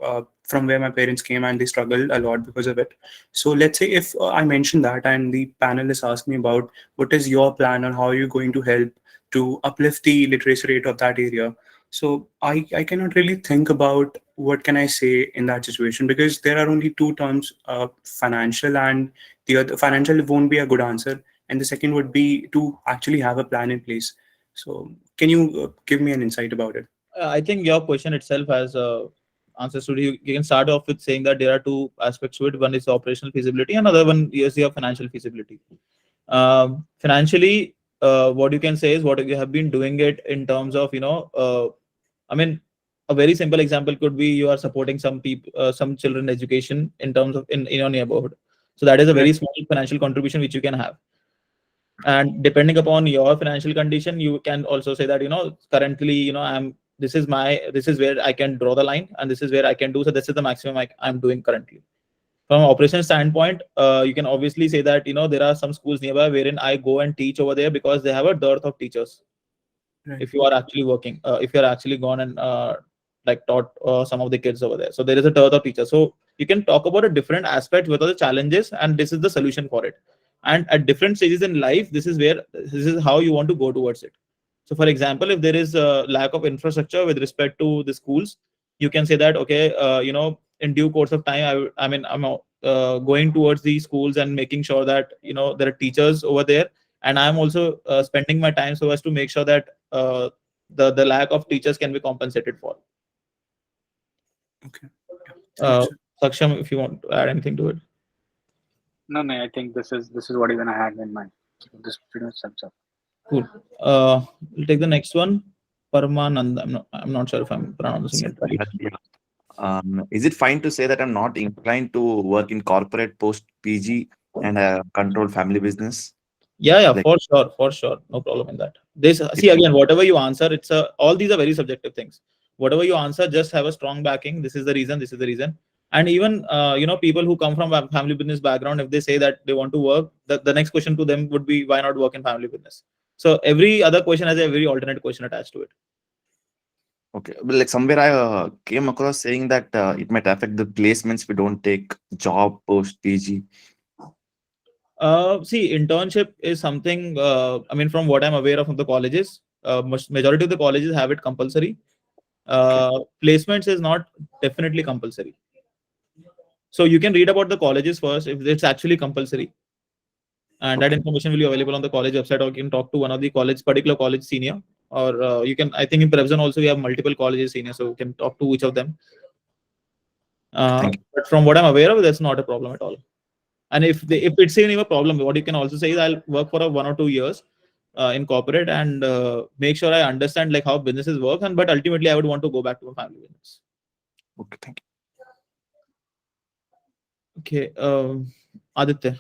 from where my parents came, and they struggled a lot because of it. So, let's say if I mention that, and the panelists ask me about what is your plan and how are you going to help to uplift the literacy rate of that area. So I cannot really think about what can I say in that situation, because there are only two terms, financial, and the other financial won't be a good answer. And the second would be to actually have a plan in place. So can you give me an insight about it? I think your question itself has answers to it. You can start off with saying that there are two aspects to it. One is operational feasibility, and another one is your financial feasibility. Financially, what you can say is what you have been doing it in terms of I mean, a very simple example could be you are supporting some people, some children education in terms of in your neighborhood. So that is a very small financial contribution which you can have. And depending upon your financial condition, you can also say that currently this is where I can draw the line, and this is where I can do. So this is the maximum I'm doing currently. From an operational standpoint, you can obviously say that there are some schools nearby wherein I go and teach over there because they have a dearth of teachers. Right. If you are actually working, if you're actually gone and taught some of the kids over there, so there is a dearth of teachers. So you can talk about a different aspect, what are the challenges, and this is the solution for it. And at different stages in life, this is how you want to go towards it. So for example, if there is a lack of infrastructure with respect to the schools, you can say that okay, in due course of time, I'm going towards these schools and making sure that there are teachers over there, and I'm also spending my time so as to make sure that the lack of teachers can be compensated for. Okay. Saksham, if you want to add anything to it. No, I think this is what even I had in mind. This pretty much sums up. Cool. We'll take the next one. Paramanand. I'm not sure if I'm pronouncing it right. Is it fine to say that I'm not inclined to work in corporate post PG and control family business? Yeah, Like- for sure, no problem in that. See again, whatever you answer, all these are very subjective things. Whatever you answer, just have a strong backing. This is the reason. And even people who come from a family business background, if they say that they want to work, the next question to them would be, why not work in family business? So every other question has a very alternate question attached to it. Okay, but like somewhere I came across saying that it might affect the placements if we don't take job post PG. See, internship is something, from what I'm aware of the colleges, majority of the colleges have it compulsory. Placements is not definitely compulsory. So you can read about the colleges first if it's actually compulsory. And that information will be available on the college website, or you can talk to one of the particular college senior, or you can, I think in Prepzone also we have multiple colleges senior, so you can talk to each of them. But from what I'm aware of, that's not a problem at all. And if it's even a problem, what you can also say is I'll work for 1 or 2 years in corporate and make sure I understand like how businesses work, but ultimately I would want to go back to a family business. Okay, thank you. Okay, Aditya.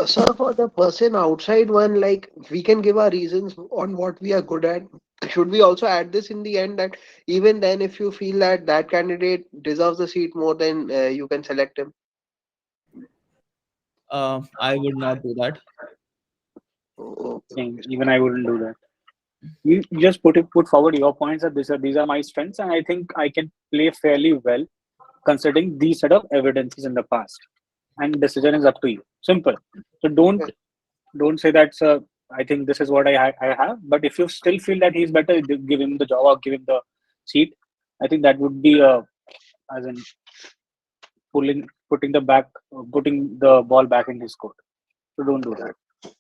So for the person outside one, like we can give our reasons on what we are good at, should we also add this in the end, that even then if you feel that that candidate deserves the seat more, then you can select him? I would not do that. Same. Even I wouldn't do that. You just put forward your points that these are my strengths, and I think I can play fairly well considering these set of evidences in the past. And decision is up to you. Simple. So don't say that, sir, I think this is what I have. But if you still feel that he's better, give him the job or give him the seat. I think that would be as in putting the ball back in his court. So don't do that.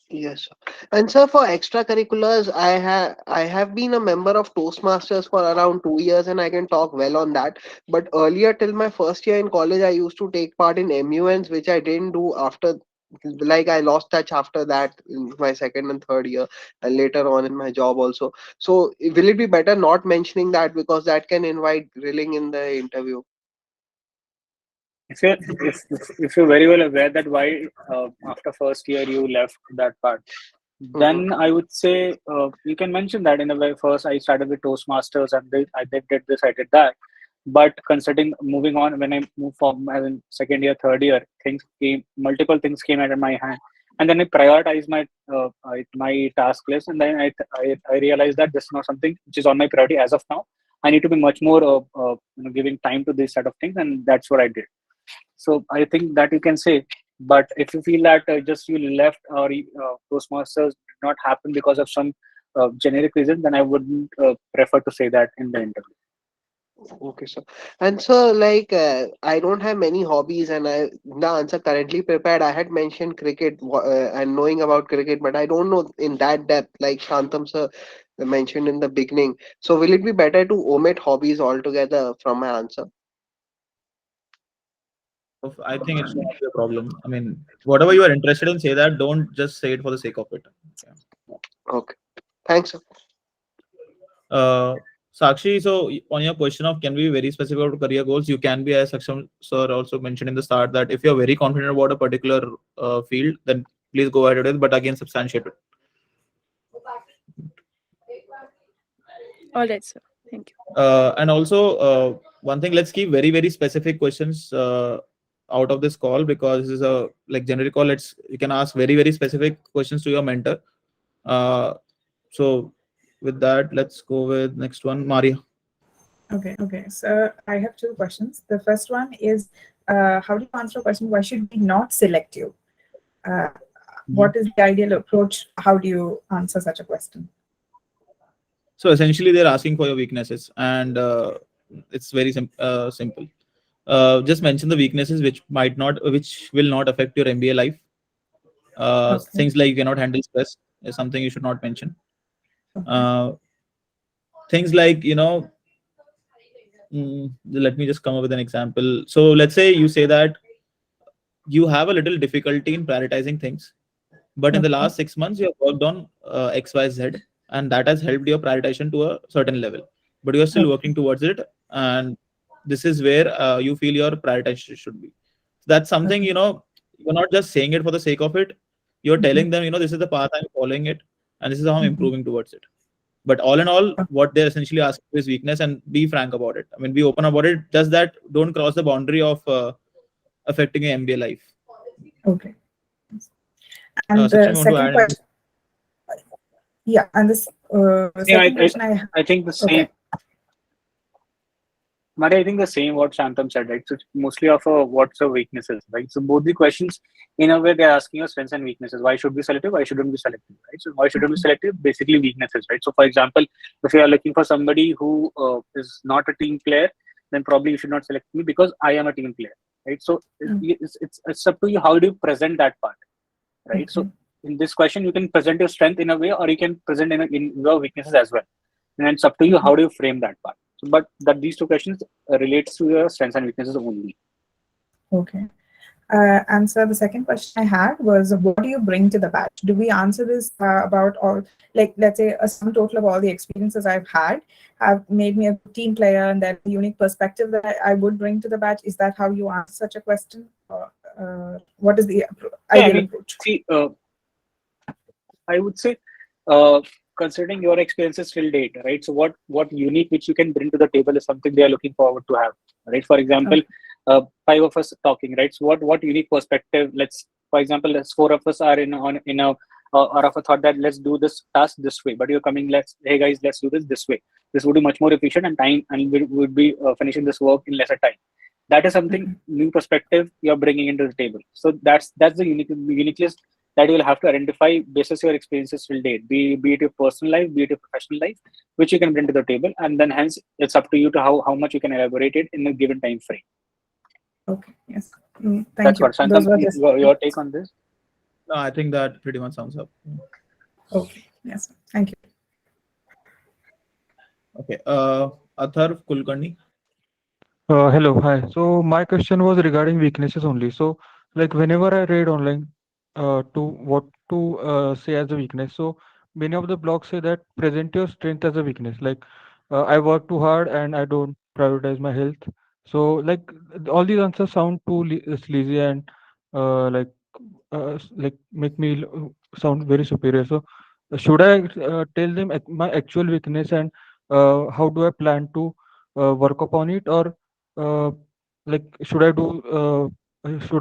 Yes, sir. And sir, for extracurriculars, I have been a member of Toastmasters for around 2 years, and I can talk well on that. But earlier, till my first year in college, I used to take part in MUNs, which I didn't do after. Like, I lost touch after that in my second and third year, and later on in my job also. So will it be better not mentioning that, because that can invite grilling in the interview? If you're very well aware that why after first year you left that part, then I would say you can mention that in a way. First, I started with Toastmasters, and I did this, I did that. But considering moving on, when I moved from as in second year, third year, multiple things came out of my hand, and then I prioritized my task list, and then I realized that this is not something which is on my priority as of now. I need to be much more giving time to this set of things, and that's what I did. So I think that you can say. But if you feel that just you left or Toastmasters did not happen because of some generic reason, then I wouldn't prefer to say that in the interview. Okay, sir. And so, like, I don't have many hobbies, and the answer currently prepared, I had mentioned cricket and knowing about cricket, but I don't know in that depth, like Shantam sir mentioned in the beginning. So, will it be better to omit hobbies altogether from my answer? I think it should not be a problem. I mean, whatever you are interested in, say that. Don't just say it for the sake of it. Yeah. Okay. Thanks, sir. Sakshi, so on your question of can we be very specific about career goals, you can be, as Saksham sir also mentioned in the start, that if you're very confident about a particular field, then please go ahead with it, but again, substantiate it. All right, sir. Thank you. And also, one thing, let's keep very, very specific questions out of this call, because this is a generic call. You can ask very, very specific questions to your mentor. So with that, let's go with next one, Maria. Okay. So I have two questions. The first one is, how do you answer a question, why should we not select you? What is the ideal approach? How do you answer such a question? So essentially, they're asking for your weaknesses, and it's very simple. Just mention the weaknesses which will not affect your MBA life. Things like you cannot handle stress is something you should not mention. Things like, let me just come up with an example. So let's say you say that you have a little difficulty in prioritizing things, but in the last 6 months you have worked on XYZ, and that has helped your prioritization to a certain level, but you're still working towards it, and this is where you feel your prioritization should be. That's something, you're not just saying it for the sake of it. You're telling them, this is the path I'm following it, and this is how I'm improving towards it. But all in all, what they're essentially asking is weakness, and be frank about it. I mean, be open about it. Just that don't cross the boundary of affecting your MBA life. Okay. And the second question. Yeah, and this second question I think the same. Okay. Maria, I think the same what Shantam said, right? So it's mostly of what's your weaknesses, right? So both the questions, in a way, they're asking your strengths and weaknesses. Why should be selective? Why shouldn't be selective, right? So why shouldn't be selective? Basically weaknesses, right? So for example, if you are looking for somebody who is not a team player, then probably you should not select me because I am a team player, right? So it's up to you. How do you present that part, right? So in this question, you can present your strength in a way, or you can present in your weaknesses as well. And it's up to you how do you frame that part. So, but that these two questions relates to your strengths and weaknesses only. Okay. And so the second question I had was, what do you bring to the batch? Do we answer this about all, like, let's say a sum total of all the experiences I've had have made me a team player, and that unique perspective that I would bring to the batch? Is that how you answer such a question? Or, what is the ideal approach? See, I would say considering your experiences till date, right? So what unique which you can bring to the table is something they are looking forward to have, right? For example, five of us talking, right? So what unique perspective? For example, let's four of us are in a or of a thought that let's do this task this way, but you're coming, hey guys, let's do this way. This would be much more efficient and time, and we would be finishing this work in lesser time. That is something new perspective you're bringing into the table. So that's the uniqueness that you'll have to identify basis your experiences till date, be it your personal life, be it your professional life, which you can bring to the table, and then hence it's up to you to how much you can elaborate it in a given time frame. Okay. Yes. That's Thank you. what. Shantam, Those were just your take on this? No, I think that pretty much sums up. okay. Yes. Thank you. Okay. Atharv Kulkarni. Hello, hi. So my question was regarding weaknesses only. So like whenever I read online to what to say as a weakness, so many of the blogs say that present your strength as a weakness. Like I work too hard and I don't prioritize my health. So like all these answers sound too sleazy and like like make me sound very superior. So should I tell them my actual weakness and how do I plan to work upon it, or like should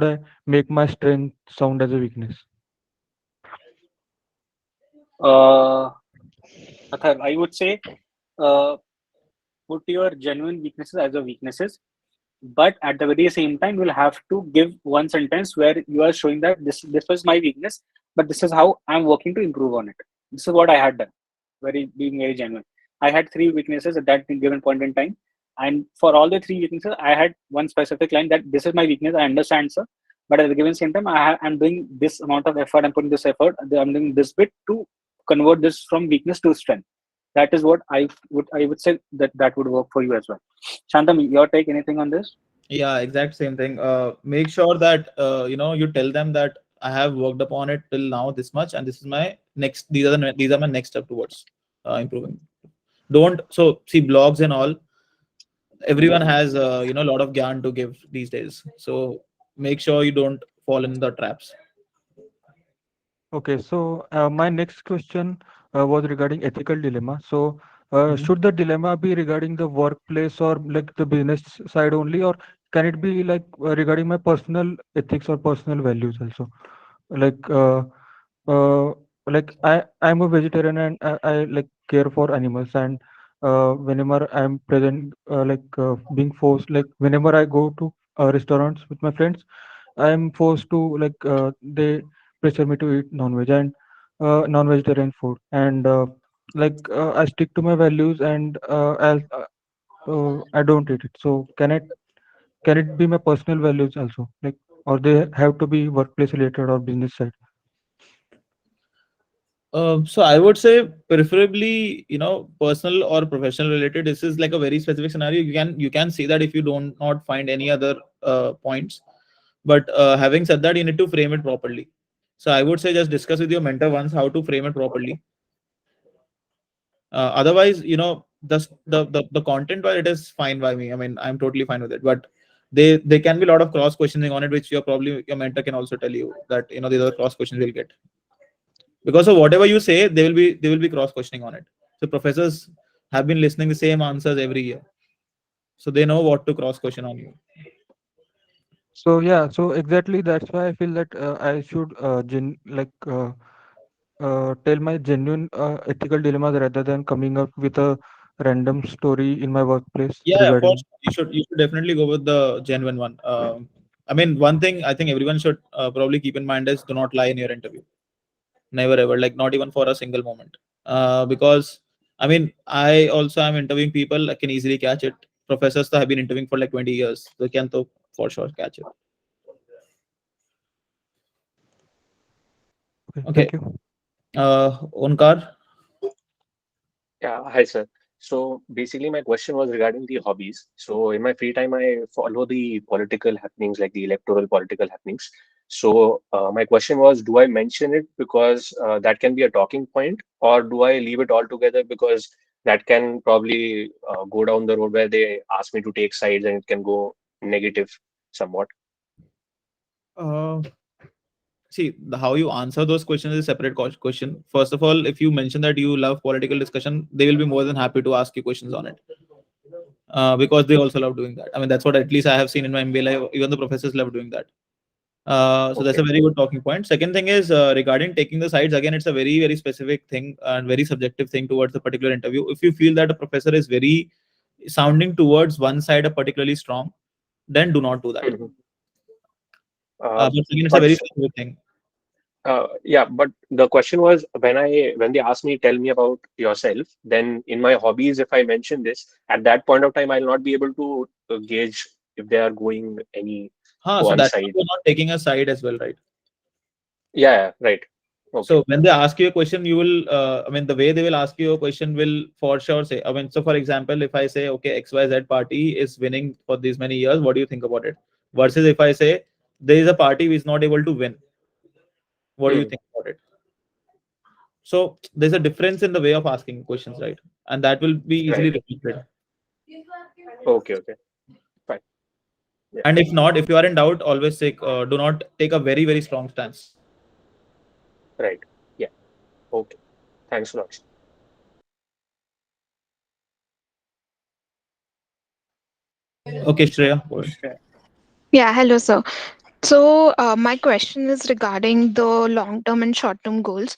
I make my strength sound as a weakness? Atharv, I would say put your genuine weaknesses as your weaknesses, but at the very same time you'll have to give one sentence where you are showing that this was my weakness, but this is how I'm working to improve on it. This is what I had done, being very genuine. I had three weaknesses at that given point in time, and for all the three weaknesses I had one specific line that this is my weakness, I understand, sir, but at the given same time I'm doing this amount of effort, I'm putting this effort, I'm doing this bit to convert this from weakness to strength. That is what I would say that would work for you as well. Shantam, your take, anything on this? Yeah, exact same thing. Make sure that you tell them that I have worked upon it till now this much, and this is my next. These are my next step towards improving. Don't see blogs and all. Everyone has a lot of gyan to give these days. So make sure you don't fall in the traps. Okay, so my next question was regarding ethical dilemma. So, Mhm. should the dilemma be regarding the workplace or like the business side only, or can it be like regarding my personal ethics or personal values also? Like, uh, like I'm a vegetarian and I like care for animals, and whenever I'm present, being forced, like whenever I go to restaurants with my friends, I'm forced to they pressure me to eat non-veg and non-vegetarian food, and I stick to my values and I don't eat it. So can it be my personal values also, like, or they have to be workplace related or business side? So I would say preferably, personal or professional related. This is like a very specific scenario. You can say that if you don't not find any other points. But having said that, you need to frame it properly. So I would say just discuss with your mentor once how to frame it properly. Otherwise, the content, while it is fine by me. I mean, I'm totally fine with it. But there can be a lot of cross questioning on it, which your mentor can also tell you that these are the cross questions we'll get. Because of whatever you say, they will be cross questioning on it. So professors have been listening the same answers every year, so they know what to cross question on you. So yeah, so exactly that's why I feel that I should tell my genuine ethical dilemmas rather than coming up with a random story in my workplace Yeah, of course, regarding. you should definitely go with the genuine one. I mean, one thing I think everyone should probably keep in mind is do not lie in your interview. Never ever, like not even for a single moment. Because I mean, I also am interviewing people. I can easily catch it. Professors that have been interviewing for like 20 years, they can for sure catch it. Okay, Okay. thank you. Onkar. Yeah, hi sir. So basically, my question was regarding the hobbies. So in my free time, I follow the political happenings, like the electoral political happenings. So my question was, do I mention it because that can be a talking point, or do I leave it all together because that can probably go down the road where they ask me to take sides and it can go negative somewhat? Uh, see how you answer those questions is a separate question. First of all, if you mention that you love political discussion, they will be more than happy to ask you questions on it, because they also love doing that. I mean, that's what at least I have seen in my MBA life. Even the professors love doing that. So that's a very good talking point. Second thing is regarding taking the sides. Again, it's a very, very specific thing and very subjective thing towards the particular interview. If you feel that a professor is very sounding towards one side, a particularly strong, then do not do that. But again, it's a very specific thing. Yeah, but the question was when they ask me, tell me about yourself, then in my hobbies, if I mention this, at that point of time, I'll not be able to gauge if they are going any So one that's side. you're not taking a side as well, right? Yeah, right. Okay. So when they ask you a question, you will, I mean, the way they will ask you a question will for sure say, I mean, so for example, if I say, okay, XYZ party is winning for these many years, what do you think about it? Versus if I say, there is a party which is not able to win, what do you think about it? So there's a difference in the way of asking questions, right? And that will be easily repeated. Okay. Fine. Yeah. And if not, if you are in doubt, always say, do not take a very, very strong stance. Right. Yeah. Okay. Thanks a lot. Okay, Shreya. Yeah, hello, sir. So, my question is regarding the long-term and short-term goals.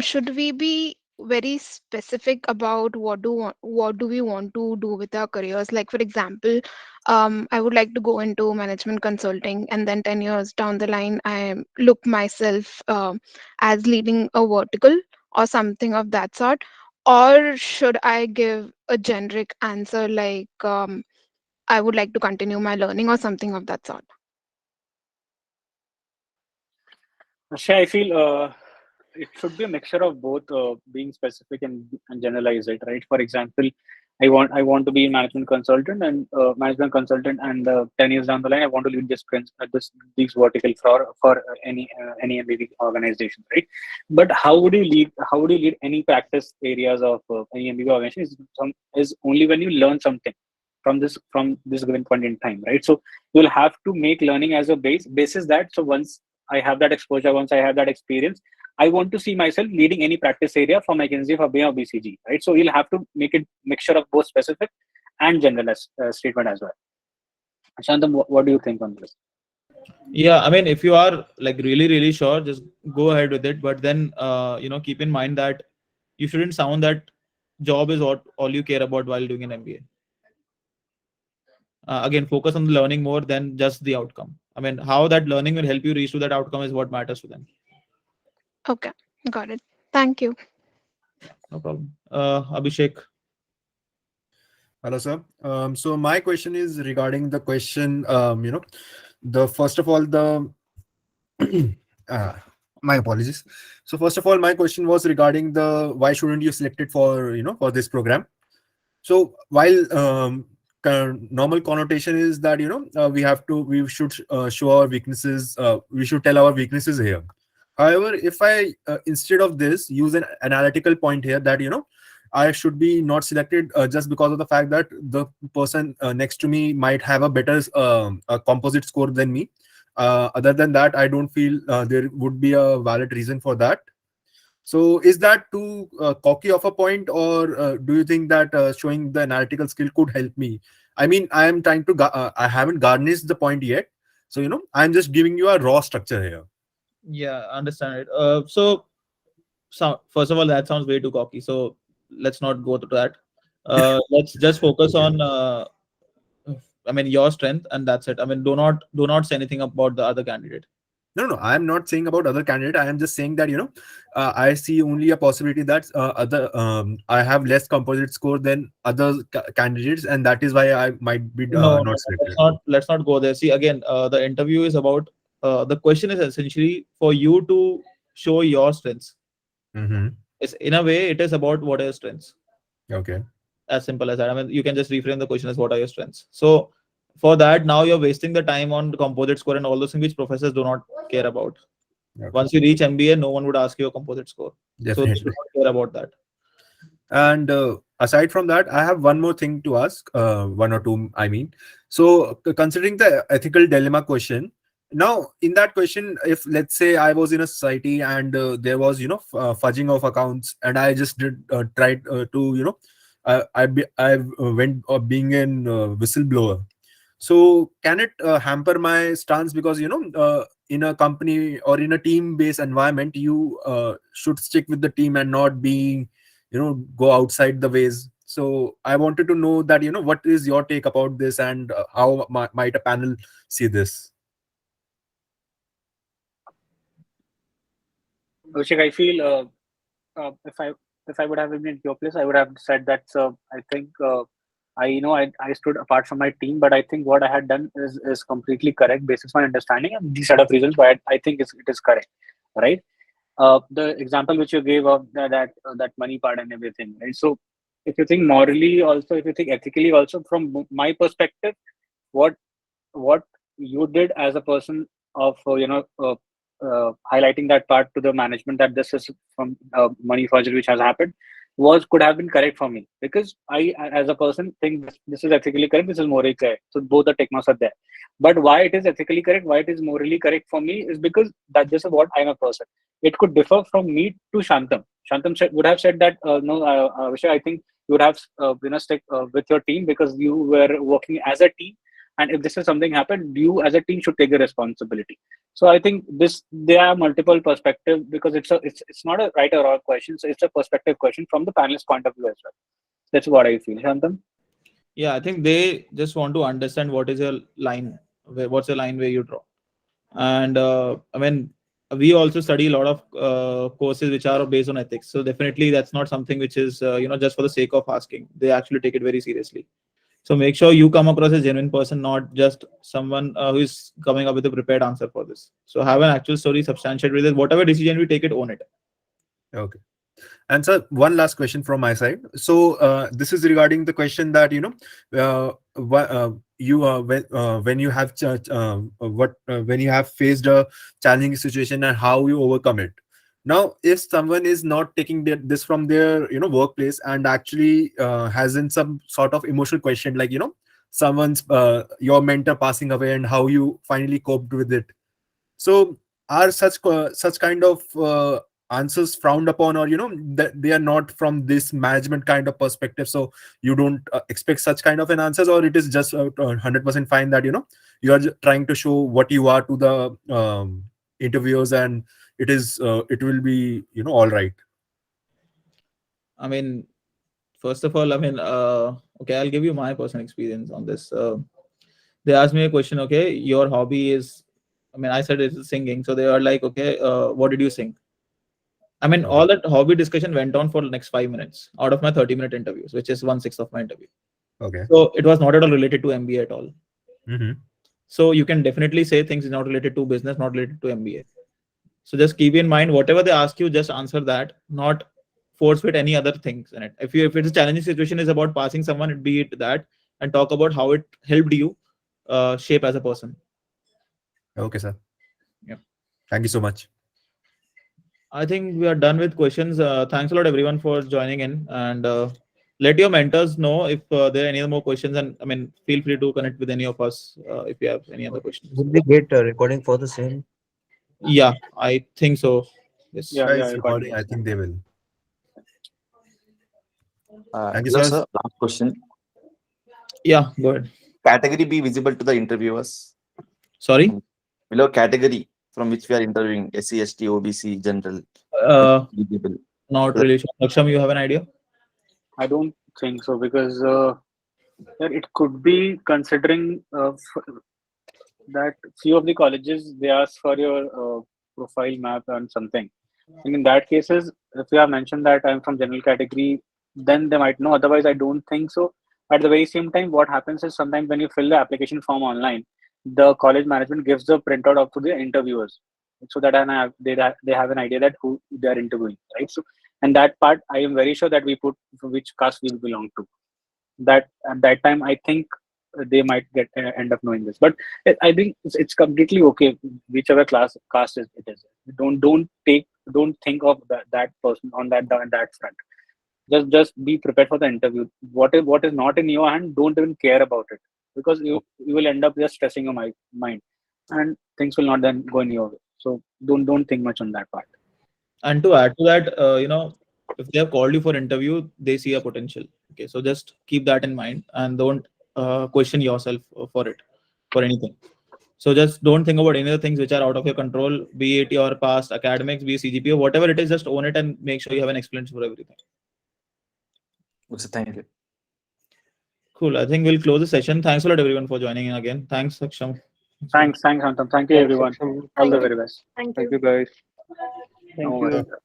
Should we be very specific about what do we want to do with our careers? Like, for example, I would like to go into management consulting, and then 10 years down the line, I look myself as leading a vertical or something of that sort. Or should I give a generic answer like I would like to continue my learning or something of that sort? Actually, I feel it should be a mixture of both, being specific and generalize it, right? For example, I want to be a management consultant and 10 years down the line I want to lead these vertical for any MBB organization, right? But how would you lead any practice areas of any MBB organization is only when you learn something from this given point in time, right? So you'll have to make learning as a basis that, so once I have that exposure, once I have that experience, I want to see myself leading any practice area for McKinsey, for BA or BCG, right? So you'll have to make it mixture of both specific and general statement as well. Shantam, what do you think on this? Yeah, I mean, if you are like really, really sure, just go ahead with it. But then, keep in mind that you shouldn't sound that job is all you care about while doing an MBA. Again, focus on the learning more than just the outcome. I mean, how that learning will help you reach to that outcome is what matters to them. Okay, got it. Thank you. No problem. Abhishek. Hello, sir. So my question is regarding the question, the first of all, my apologies. So first of all, my question was regarding the why shouldn't you select it for for this program? So while normal connotation is that we should show our weaknesses. We should tell our weaknesses here. However, if I instead of this use an analytical point here that I should be not selected just because of the fact that the person next to me might have a better a composite score than me. Other than that, I don't feel there would be a valid reason for that. So is that too cocky of a point, or do you think that showing the analytical skill could help me? I mean, I am trying to, I haven't garnished the point yet. So, I'm just giving you a raw structure here. Yeah, I understand it. So first of all, that sounds way too cocky. So let's not go to that. Let's just focus on, I mean, your strength, and that's it. I mean, do not say anything about the other candidate. No, I am not saying about other candidate. I am just saying that I see only a possibility that I have less composite score than other candidates, and that is why I might be not selected. Let's not go there. See, again, the interview is about the question is essentially for you to show your strengths. It's, in a way, it is about what are your strengths. Okay. As simple as that. I mean, you can just reframe the question as what are your strengths. So for that, now you're wasting the time on the composite score and all those things which professors do not care about. Okay. Once you reach MBA, no one would ask you a composite score. Definitely. So they don't care about that. And aside from that, I have one more thing to ask, one or two, I mean. So considering the ethical dilemma question, now in that question, if let's say I was in a society and there was fudging of accounts, and I just did tried to I went being an whistleblower. So can it hamper my stance? Because in a company or in a team based environment, you should stick with the team and not being go outside the ways. So I wanted to know that what is your take about this, and how might a panel see this? Abhishek, I feel if I would have been in your place, I would have said that. I think I stood apart from my team, but I think what I had done is completely correct, based on my understanding and these set of reasons why I think it is correct, right? The example which you gave of that money part and everything, right? So if you think morally, also if you think ethically, also from my perspective, what you did as a person of highlighting that part to the management that this is from money forgery which has happened could have been correct for me, because I as a person think this is ethically correct, this is morally correct, so both the technos are there. But why it is ethically correct, why it is morally correct for me, is because that this is what I'm a person. It could differ from me to Shantam would have said that no, Vishal, I think you would have stick with your team because you were working as a team, and if this is something happened, you as a team should take the responsibility. So I think there are multiple perspectives, because it's not a right or wrong question, so it's a perspective question from the panelist point of view as well. That's what I feel. Shantam? Yeah, I think they just want to understand what is your line, what's the line where you draw. And I mean, we also study a lot of courses which are based on ethics. So definitely that's not something which is just for the sake of asking. They actually take it very seriously. So make sure you come across as a genuine person, not just someone who is coming up with a prepared answer for this. So have an actual story, substantiate with it. Whatever decision we take it, own it. Okay. And sir, one last question from my side. So this is regarding the question that when you have when you have faced a challenging situation and how you overcome it. Now, if someone is not taking this from their workplace and actually has in some sort of emotional question, like someone's your mentor passing away and how you finally coped with it. So are such kind of answers frowned upon, or that they are not from this management kind of perspective, so you don't expect such kind of an answers, or it is just 100% fine that you are trying to show what you are to the interviewers, and it will be all right? I mean, first of all, I mean, okay, I'll give you my personal experience on this. They asked me a question, okay, your hobby is, I mean, I said it's singing. So they are like, okay, what did you sing? I mean, all that hobby discussion went on for the next 5 minutes out of my 30-minute interviews, which is 1/6 of my interview. Okay. So it was not at all related to MBA at all. Mm-hmm. So you can definitely say things is not related to business, not related to MBA. So just keep in mind, whatever they ask you, just answer that, not force fit any other things in it. If it's a challenging situation is about passing someone, be it that, and talk about how it helped you shape as a person. Okay, sir. Yeah. Thank you so much. I think we are done with questions. Thanks a lot, everyone, for joining in, and let your mentors know if there are any other more questions. And I mean, feel free to connect with any of us if you have any other questions. Would we get a recording for the same? Yeah, I think so. Yes. Yeah, it's recording. I think they will. Thank you, Hello, sir. sir. Last question. Yeah, go ahead. Category be visible to the interviewers? Sorry? Below category from which we are interviewing, SC, ST, OBC, general. Visible. Not really sure. Laksham, you have an idea? I don't think so, because it could be considering that few of the colleges, they ask for your profile map and something. And in that cases, if you have mentioned that I'm from general category, then they might know. Otherwise, I don't think so. At the very same time, what happens is sometimes when you fill the application form online, the college management gives the printout out to the interviewers, so that they have an idea that who they are interviewing, right? So, and that part, I am very sure that we put which caste we belong to. That at that time, I think they might end up knowing this. But I think it's completely okay whichever caste it is. Don't think of that person on that front. Just be prepared for the interview. What is not in your hand, don't even care about it, because you will end up just stressing your mind. and things will not then go in your way. So don't think much on that part. And to add to that, if they have called you for interview, they see a potential. Okay, so just keep that in mind and don't question yourself for anything. So just don't think about any of the things which are out of your control, be it your past academics, be it CGPA, whatever it is, just own it and make sure you have an explanation for everything. Thank you. Cool. I think we'll close the session. Thanks a lot, everyone, for joining in again. Thanks, Saksham. Thanks, Antam. Thank you, everyone. All the very best. Thank Thank you. you, guys. No Thank worries. you.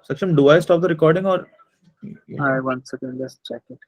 Saksham, do I stop the recording or? One second, just check it.